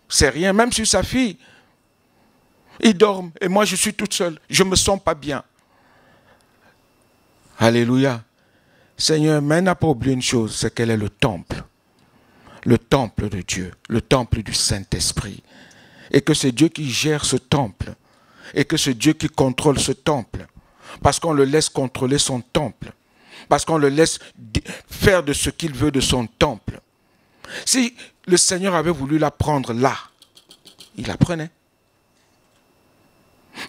S3: c'est rien, même sur sa fille. Ils dorment et moi je suis toute seule, je ne me sens pas bien. Alléluia. Seigneur, mais elle n'a pas oublié une chose, c'est qu'elle est le temple de Dieu, le temple du Saint-Esprit. Et que c'est Dieu qui gère ce temple. Et que c'est Dieu qui contrôle ce temple. Parce qu'on le laisse contrôler son temple. Parce qu'on le laisse faire de ce qu'il veut de son temple. Si le Seigneur avait voulu la prendre là, il la prenait.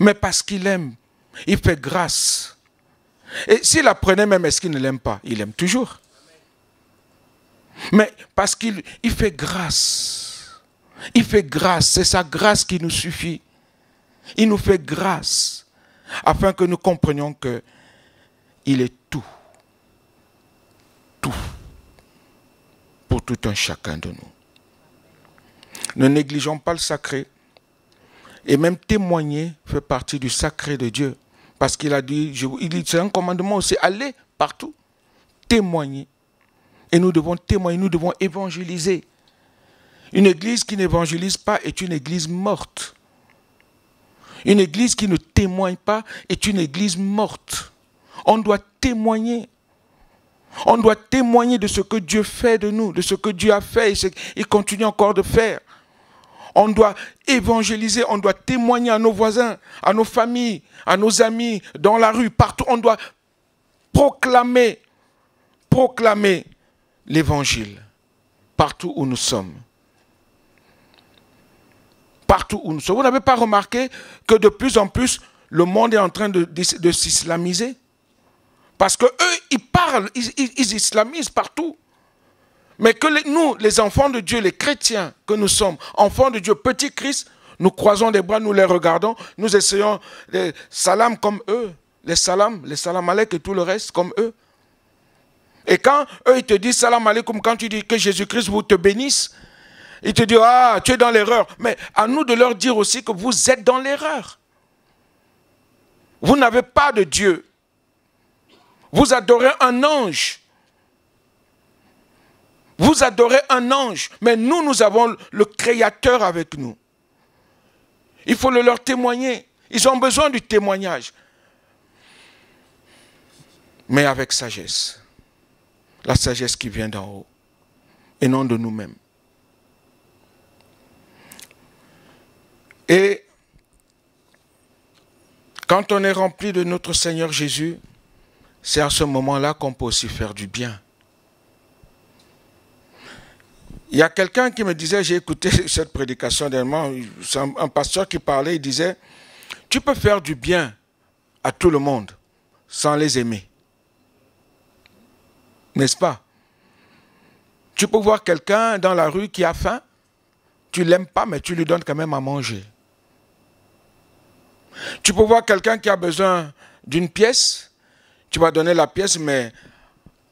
S3: Mais parce qu'il aime, il fait grâce. Et s'il la prenait même, est-ce qu'il ne l'aime pas? Il aime toujours. Mais parce qu'il fait grâce. Il fait grâce, c'est sa grâce qui nous suffit. Il nous fait grâce afin que nous comprenions que il est tout pour tout un chacun de nous. Ne négligeons pas le sacré. Et même témoigner fait partie du sacré de Dieu. Parce qu'il a dit, c'est un commandement aussi, allez partout, témoigner. Et nous devons témoigner, nous devons évangéliser. Une église qui n'évangélise pas est une église morte. Une église qui ne témoigne pas est une église morte. On doit témoigner. On doit témoigner de ce que Dieu fait de nous, de ce que Dieu a fait et ce qu'il continue encore de faire. On doit évangéliser, on doit témoigner à nos voisins, à nos familles, à nos amis, dans la rue, partout. On doit proclamer l'évangile partout où nous sommes. Partout où nous sommes. Vous n'avez pas remarqué que de plus en plus, le monde est en train de s'islamiser? Parce que eux, ils parlent, ils islamisent partout. Mais que nous, les enfants de Dieu, les chrétiens que nous sommes, enfants de Dieu, petits Christ, nous croisons les bras, nous les regardons, nous essayons les salams comme eux, les salam alek et tout le reste comme eux. Et quand eux, ils te disent salam alaikum, quand tu dis que Jésus-Christ vous te bénisse, ils te disent, ah, tu es dans l'erreur. Mais à nous de leur dire aussi que vous êtes dans l'erreur. Vous n'avez pas de Dieu. Vous adorez un ange. Vous adorez un ange. Mais nous avons le Créateur avec nous. Il faut le leur témoigner. Ils ont besoin du témoignage. Mais avec sagesse. La sagesse qui vient d'en haut. Et non de nous-mêmes. Et quand on est rempli de notre Seigneur Jésus, c'est à ce moment-là qu'on peut aussi faire du bien. Il y a quelqu'un qui me disait, j'ai écouté cette prédication dernièrement, c'est un pasteur qui parlait, il disait, tu peux faire du bien à tout le monde sans les aimer. N'est-ce pas? Tu peux voir quelqu'un dans la rue qui a faim, tu ne l'aimes pas, mais tu lui donnes quand même à manger. Tu peux voir quelqu'un qui a besoin d'une pièce, tu vas donner la pièce, mais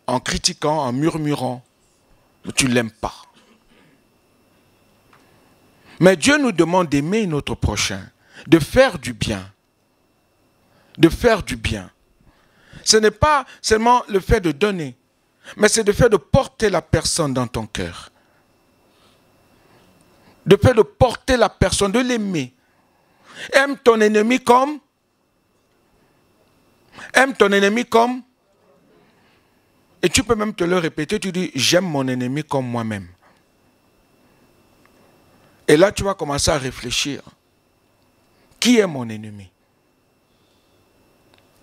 S3: en critiquant, en murmurant, tu ne l'aimes pas. Mais Dieu nous demande d'aimer notre prochain, de faire du bien. De faire du bien. Ce n'est pas seulement le fait de donner, mais c'est le fait de porter la personne dans ton cœur. De fait de porter la personne, de l'aimer. Aime ton ennemi comme. Aime ton ennemi comme. Et tu peux même te le répéter, tu dis, j'aime mon ennemi comme moi-même. Et là, tu vas commencer à réfléchir. Qui est mon ennemi?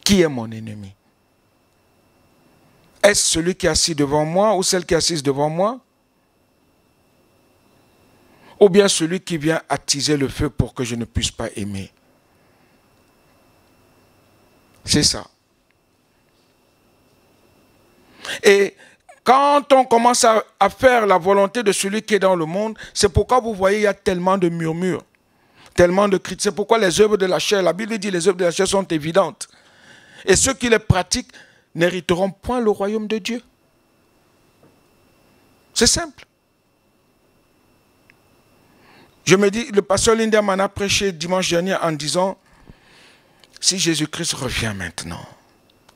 S3: Qui est mon ennemi? Est-ce celui qui est assis devant moi ou celle qui est assise devant moi? Ou bien celui qui vient attiser le feu pour que je ne puisse pas aimer? C'est ça. Et quand on commence à faire la volonté de celui qui est dans le monde, c'est pourquoi vous voyez, il y a tellement de murmures, tellement de critiques. C'est pourquoi les œuvres de la chair, la Bible dit, les œuvres de la chair sont évidentes. Et ceux qui les pratiquent n'hériteront point le royaume de Dieu. C'est simple. Je me dis, le pasteur Lindemann a prêché dimanche dernier en disant, si Jésus-Christ revient maintenant,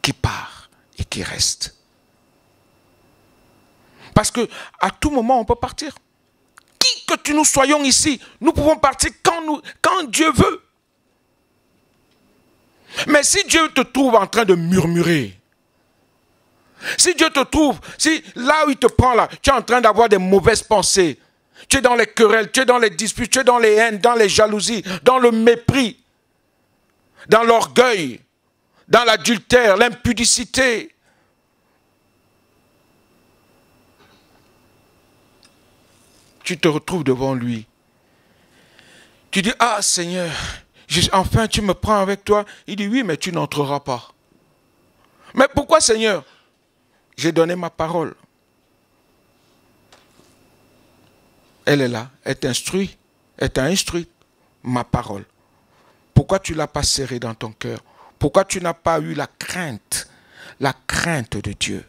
S3: qui part et qui reste. Parce qu'à tout moment, on peut partir. Qui que nous soyons ici, nous pouvons partir quand Dieu veut. Mais si Dieu te trouve en train de murmurer, si Dieu te trouve, si là où il te prend là, tu es en train d'avoir des mauvaises pensées, tu es dans les querelles, tu es dans les disputes, tu es dans les haines, dans les jalousies, dans le mépris, dans l'orgueil, dans l'adultère, l'impudicité, tu te retrouves devant lui. Tu dis, ah Seigneur, enfin tu me prends avec toi. Il dit, oui, mais tu n'entreras pas. Mais pourquoi Seigneur? J'ai donné ma parole. Elle est là, elle t'instruit, elle t'a instruit, ma parole. Pourquoi tu ne l'as pas serrée dans ton cœur? Pourquoi tu n'as pas eu la crainte de Dieu?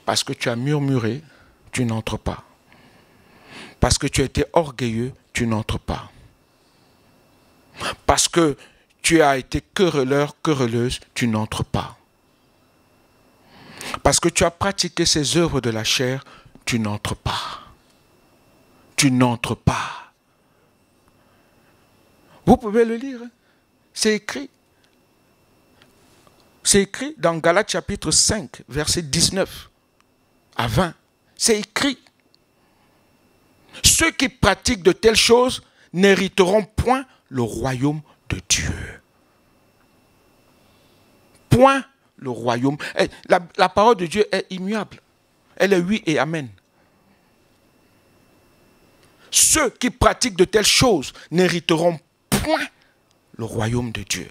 S3: Parce que tu as murmuré, tu n'entres pas. Parce que tu as été orgueilleux, tu n'entres pas. Parce que tu as été querelleur, querelleuse, tu n'entres pas. Parce que tu as pratiqué ces œuvres de la chair, tu n'entres pas. Tu n'entres pas. Vous pouvez le lire. Hein. C'est écrit. C'est écrit dans Galates chapitre 5, verset 19 à 20. C'est écrit. Ceux qui pratiquent de telles choses n'hériteront point le royaume de Dieu. Point le royaume. La parole de Dieu est immuable. Elle est oui et amen. Ceux qui pratiquent de telles choses n'hériteront point le royaume de Dieu.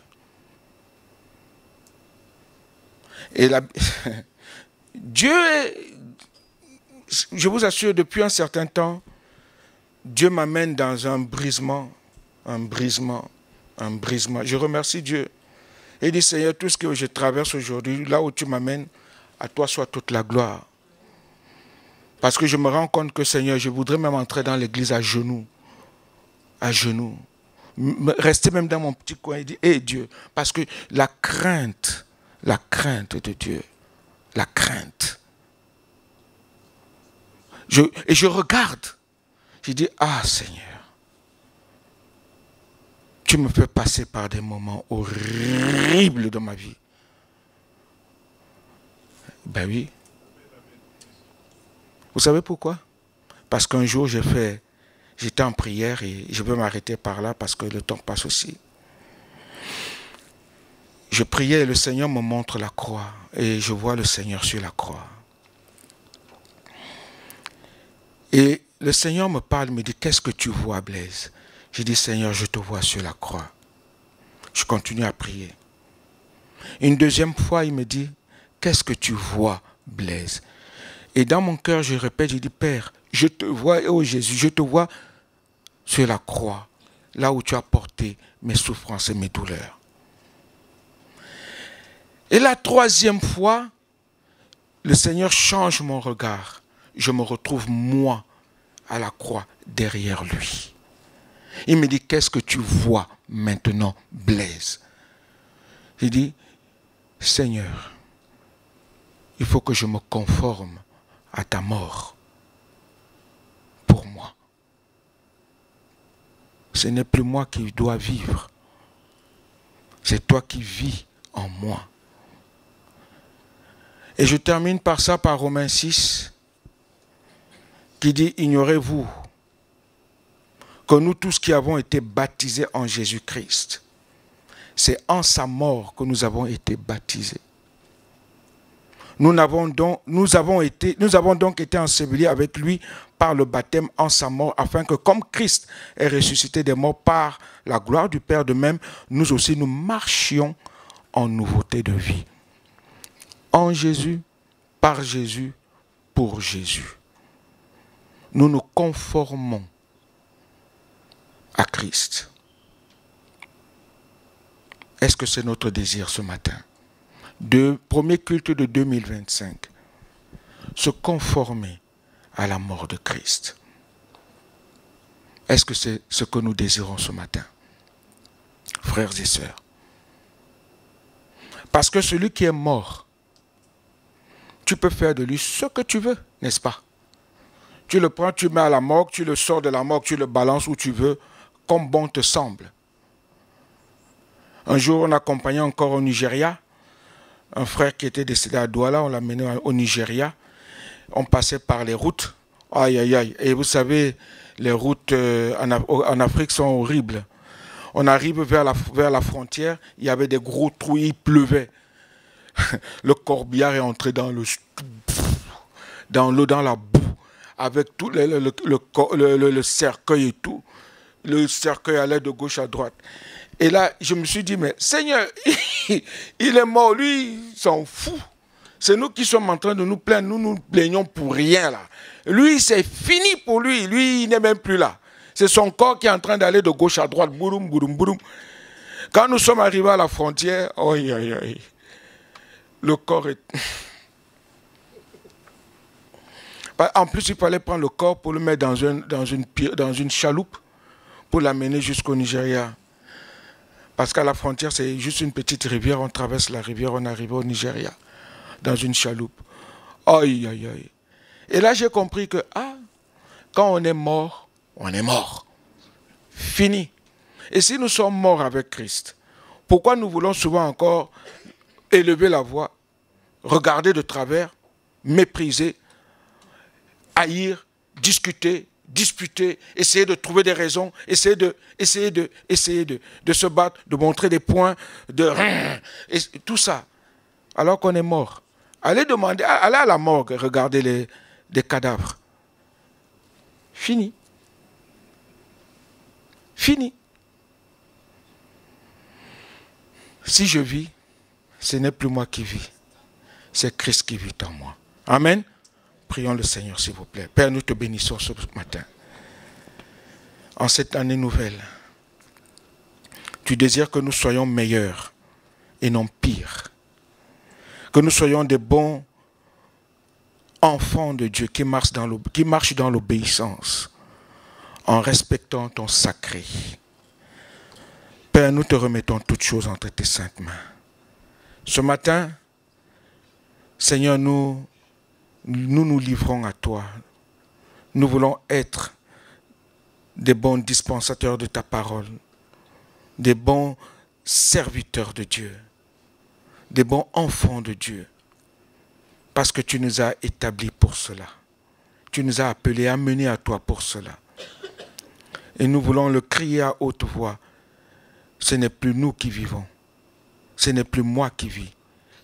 S3: Et Dieu, je vous assure, depuis un certain temps, Dieu m'amène dans un brisement. Je remercie Dieu. Et dit, Seigneur, tout ce que je traverse aujourd'hui, là où tu m'amènes, à toi soit toute la gloire. Parce que je me rends compte que, Seigneur, je voudrais même entrer dans l'église à genoux. À genoux. Rester même dans mon petit coin et dire, hé Dieu, parce que la crainte de Dieu, la crainte. Et je regarde, je dis, ah Seigneur, tu me fais passer par des moments horribles de ma vie. Ben oui. Vous savez pourquoi? Parce qu'un jour j'étais en prière et je veux m'arrêter par là parce que le temps passe aussi. Je priais et le Seigneur me montre la croix et je vois le Seigneur sur la croix. Et le Seigneur me parle, me dit, qu'est-ce que tu vois, Blaise? Je dis, Seigneur, je te vois sur la croix. Je continue à prier. Une deuxième fois, il me dit, qu'est-ce que tu vois, Blaise? Et dans mon cœur, je répète, je dis, Père, je te vois, oh Jésus, je te vois sur la croix, là où tu as porté mes souffrances et mes douleurs. Et la troisième fois, le Seigneur change mon regard. Je me retrouve, moi, à la croix, derrière lui. Il me dit, qu'est-ce que tu vois maintenant, Blaise? Il dit, Seigneur, il faut que je me conforme à ta mort pour moi. Ce n'est plus moi qui dois vivre. C'est toi qui vis en moi. Et je termine par ça, par Romains 6, qui dit, ignorez-vous que nous tous qui avons été baptisés en Jésus-Christ, c'est en sa mort que nous avons été baptisés. Nous avons donc été ensevelis avec lui par le baptême en sa mort, afin que comme Christ est ressuscité des morts par la gloire du Père, de même, nous aussi nous marchions en nouveauté de vie. En Jésus, par Jésus, pour Jésus. Nous nous conformons à Christ. Est-ce que c'est notre désir ce matin? Premier culte de 2025. Se conformer à la mort de Christ. Est-ce que c'est ce que nous désirons ce matin? Frères et sœurs. Parce que celui qui est mort, tu peux faire de lui ce que tu veux, n'est-ce pas? Tu le prends, tu le mets à la morgue, tu le sors de la morgue, tu le balances où tu veux, comme bon te semble. Un jour, on accompagnait encore au Nigeria un frère qui était décédé à Douala, on l'a mené au Nigeria. On passait par les routes. Aïe, aïe, aïe. Et vous savez, les routes en Afrique sont horribles. On arrive vers la frontière, il y avait des gros trous, il pleuvait. Le corbillard est entré dans l'eau, dans la boue, avec tout le cercueil et tout. Le cercueil allait de gauche à droite. Et là, je me suis dit, mais Seigneur, il est mort, lui, il s'en fout. C'est nous qui sommes en train de nous plaindre, nous nous plaignons pour rien là. Lui, c'est fini pour lui, il n'est même plus là. C'est son corps qui est en train d'aller de gauche à droite, bouroum, bouroum, bouroum. Quand nous sommes arrivés à la frontière, aïe, aïe, aïe, le corps est... En plus, il fallait prendre le corps pour le mettre dans une chaloupe pour l'amener jusqu'au Nigeria. Parce qu'à la frontière, c'est juste une petite rivière. On traverse la rivière, on arrive au Nigeria, dans une chaloupe. Aïe, aïe, aïe. Et là, j'ai compris que, quand on est mort, on est mort. Fini. Et si nous sommes morts avec Christ, pourquoi nous voulons souvent encore élever la voix, regarder de travers, mépriser, haïr, discuter, disputer, essayer de trouver des raisons, essayer de se battre, de montrer des points, et tout ça, alors qu'on est mort. Allez à la morgue, regardez des cadavres. Fini. Fini. Si je vis, ce n'est plus moi qui vis, c'est Christ qui vit en moi. Amen. Prions le Seigneur, s'il vous plaît. Père, nous te bénissons ce matin. En cette année nouvelle, tu désires que nous soyons meilleurs et non pires. Que nous soyons des bons enfants de Dieu qui marchent dans l'obéissance, en respectant ton sacré. Père, nous te remettons toutes choses entre tes saintes mains. Ce matin, Seigneur, nous livrons à toi. Nous voulons être des bons dispensateurs de ta parole, des bons serviteurs de Dieu, des bons enfants de Dieu, parce que tu nous as établis pour cela. Tu nous as appelés, amenés à toi pour cela. Et nous voulons le crier à haute voix. Ce n'est plus nous qui vivons, ce n'est plus moi qui vis,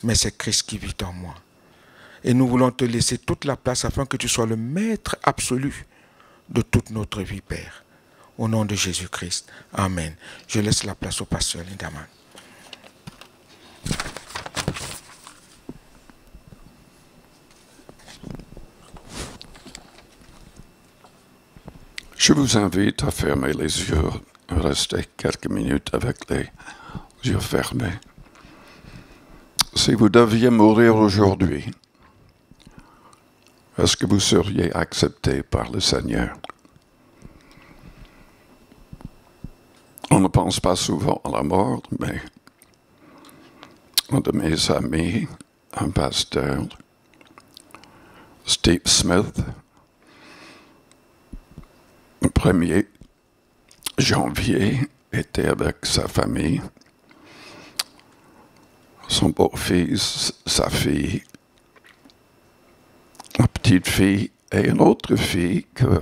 S3: mais c'est Christ qui vit en moi. Et nous voulons te laisser toute la place afin que tu sois le maître absolu de toute notre vie, Père. Au nom de Jésus-Christ. Amen. Je laisse la place au pasteur Lindaman.
S4: Je vous invite à fermer les yeux, à rester quelques minutes avec les yeux fermés. Si vous deviez mourir aujourd'hui, est-ce que vous seriez accepté par le Seigneur? On ne pense pas souvent à la mort, mais un de mes amis, un pasteur, Steve Smith, le 1er janvier, était avec sa famille, son beau-fils, sa fille, une petite fille et une autre fille que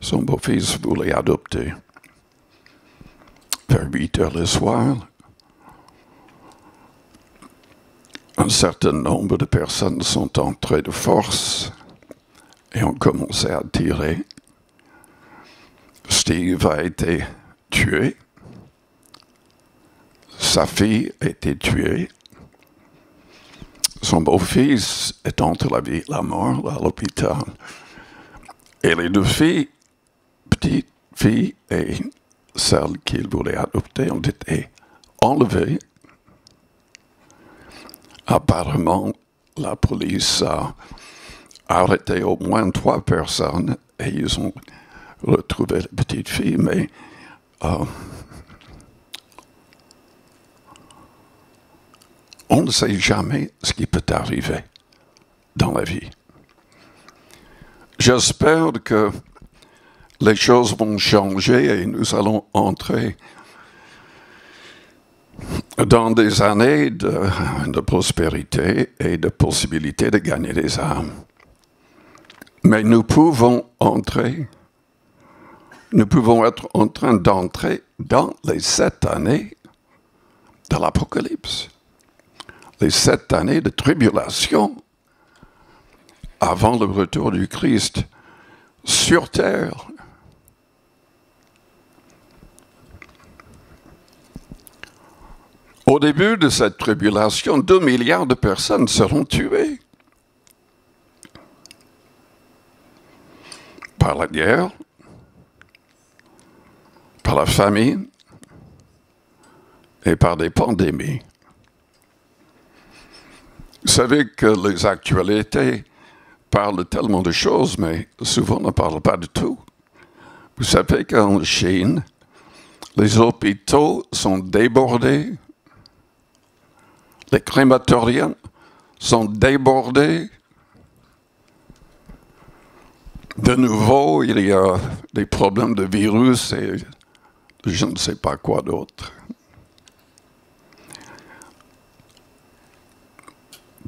S4: son beau-fils voulait adopter. Vers 8 heures le soir, un certain nombre de personnes sont entrées de force et ont commencé à tirer. Steve a été tué. Sa fille a été tuée. Son beau-fils est entre la vie et la mort à l'hôpital. Et les deux filles, petite fille et celle qu'il voulait adopter, ont été enlevées. Apparemment, la police a arrêté au moins 3 personnes et ils ont retrouvé la petite fille, mais on ne sait jamais ce qui peut arriver dans la vie. J'espère que les choses vont changer et nous allons entrer dans des années de prospérité et de possibilité de gagner des âmes. Mais nous pouvons être en train d'entrer dans les 7 années de l'Apocalypse. Les 7 années de tribulation avant le retour du Christ sur terre. Au début de cette tribulation, 2 milliards de personnes seront tuées par la guerre, par la famine et par des pandémies. Vous savez que les actualités parlent tellement de choses, mais souvent ne parlent pas de tout. Vous savez qu'en Chine, les hôpitaux sont débordés, les crématoriums sont débordés. De nouveau, il y a des problèmes de virus et je ne sais pas quoi d'autre.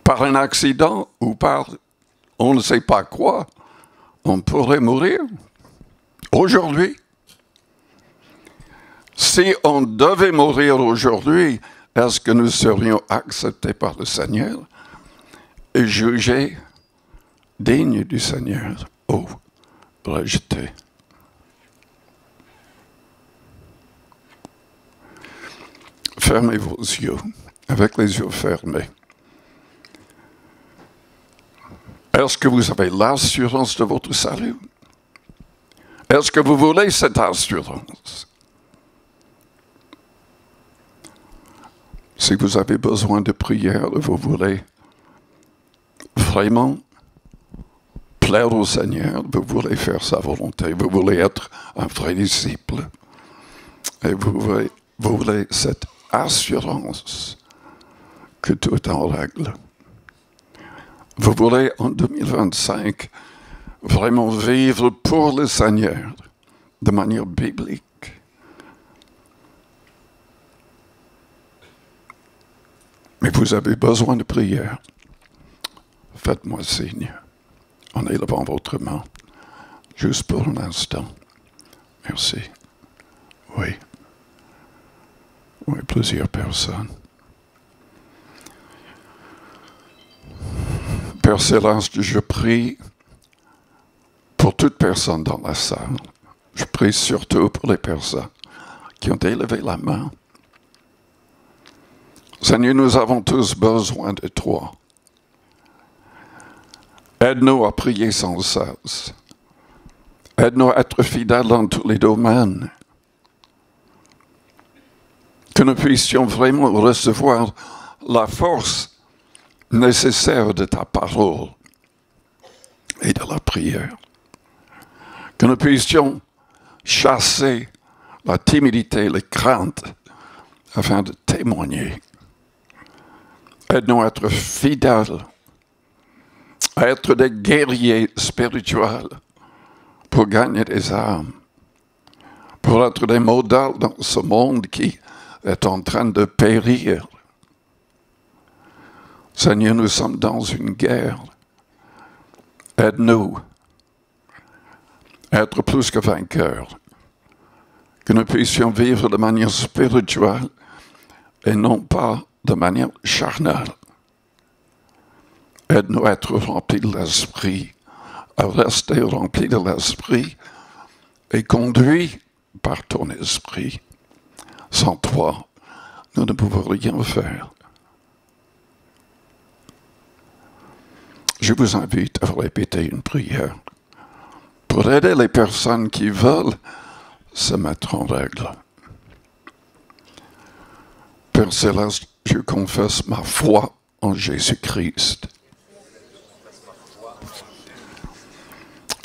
S4: Par un accident ou par on ne sait pas quoi, on pourrait mourir aujourd'hui. Si on devait mourir aujourd'hui, est-ce que nous serions acceptés par le Seigneur et jugés dignes du Seigneur ou rejetés? Fermez vos yeux, avec les yeux fermés. Est-ce que vous avez l'assurance de votre salut? Est-ce que vous voulez cette assurance? Si vous avez besoin de prière, vous voulez vraiment plaire au Seigneur, vous voulez faire sa volonté, vous voulez être un vrai disciple, et vous voulez cette assurance que tout est en règle. Vous voulez, en 2025, vraiment vivre pour le Seigneur de manière biblique. Mais vous avez besoin de prière. Faites-moi signe en élevant votre main, juste pour un instant. Merci. Oui. Oui, plusieurs personnes. Père Céleste, je prie pour toute personne dans la salle. Je prie surtout pour les personnes qui ont élevé la main. Seigneur, nous avons tous besoin de toi. Aide-nous à prier sans cesse. Aide-nous à être fidèles dans tous les domaines. Que nous puissions vraiment recevoir la force nécessaire de ta parole et de la prière. Que nous puissions chasser la timidité, les craintes, afin de témoigner. Aide-nous à être fidèles, à être des guerriers spirituels pour gagner des âmes, pour être des modèles dans ce monde qui est en train de périr. Seigneur, nous sommes dans une guerre. Aide-nous à être plus que vainqueurs, que nous puissions vivre de manière spirituelle et non pas de manière charnelle. Aide-nous à être remplis de l'Esprit, à rester remplis de l'Esprit et conduits par ton Esprit. Sans toi, nous ne pouvons rien faire. Je vous invite à répéter une prière pour aider les personnes qui veulent se mettre en règle. Père Céleste, je confesse ma foi en Jésus-Christ.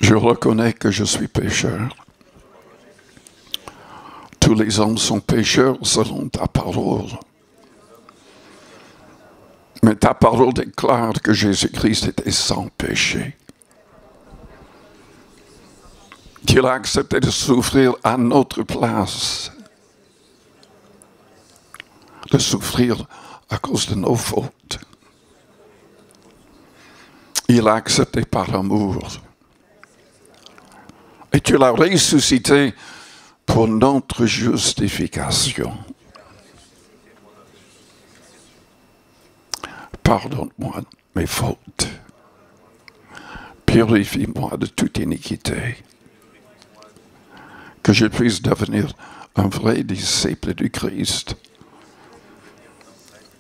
S4: Je reconnais que je suis pécheur. Tous les hommes sont pécheurs selon ta parole. Mais ta parole déclare que Jésus-Christ était sans péché. Qu'il a accepté de souffrir à notre place. De souffrir à cause de nos fautes. Il a accepté par amour. Et tu l'as ressuscité pour notre justification. Pardonne-moi mes fautes. Purifie-moi de toute iniquité. Que je puisse devenir un vrai disciple du Christ,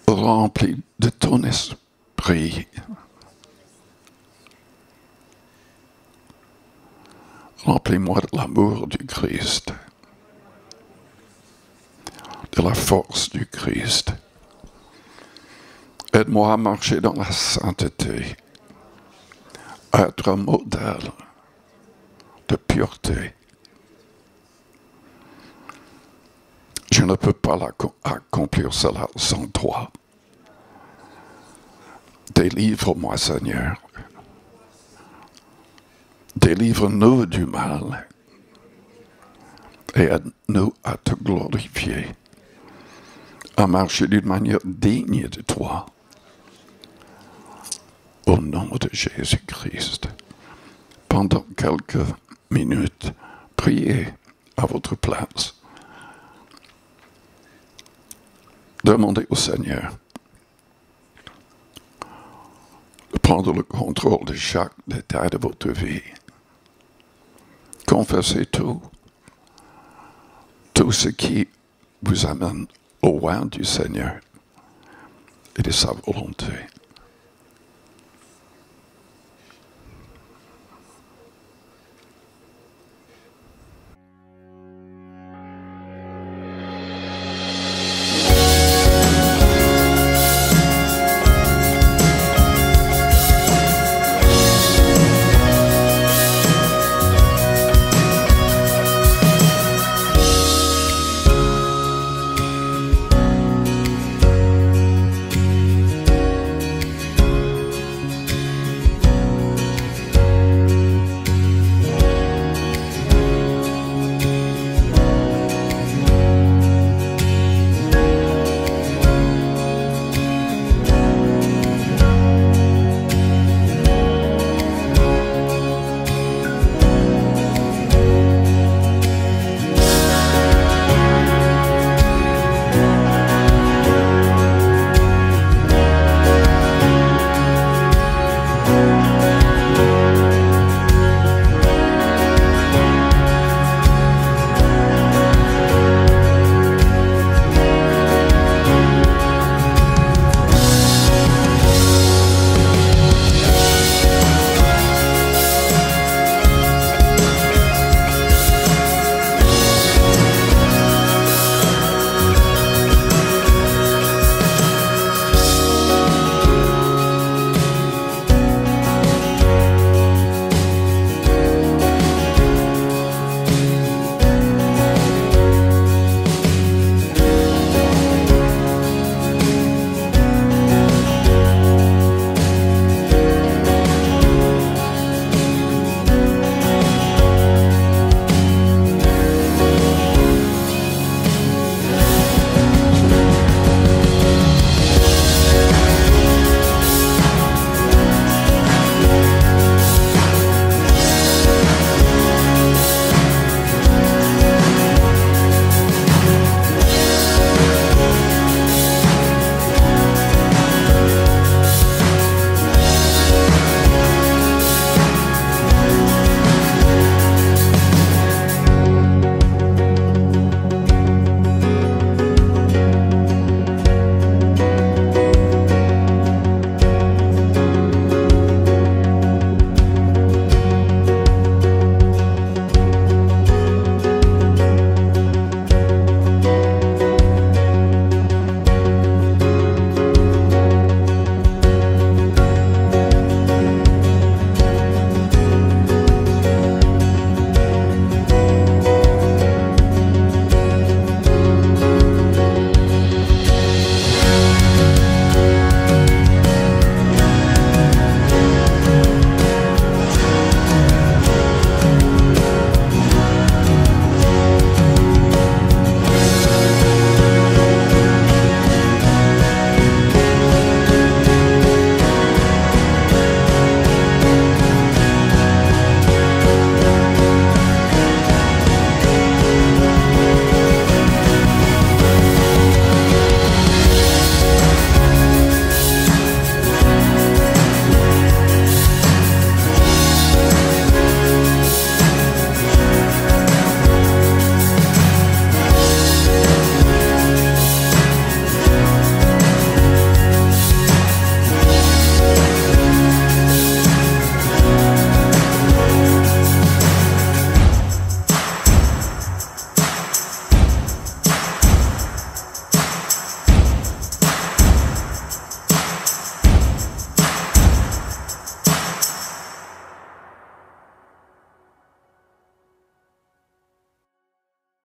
S4: rempli de ton esprit. Remplis-moi de l'amour du Christ, de la force du Christ. Aide-moi à marcher dans la sainteté, à être un modèle de pureté. Je ne peux pas accomplir cela sans toi. Délivre-moi, Seigneur. Délivre-nous du mal. et aide-nous à te glorifier, à marcher d'une manière digne de toi. Au nom de Jésus-Christ, pendant quelques minutes, priez à votre place. Demandez au Seigneur de prendre le contrôle de chaque détail de votre vie. Confessez tout ce qui vous amène loin du Seigneur et de sa volonté.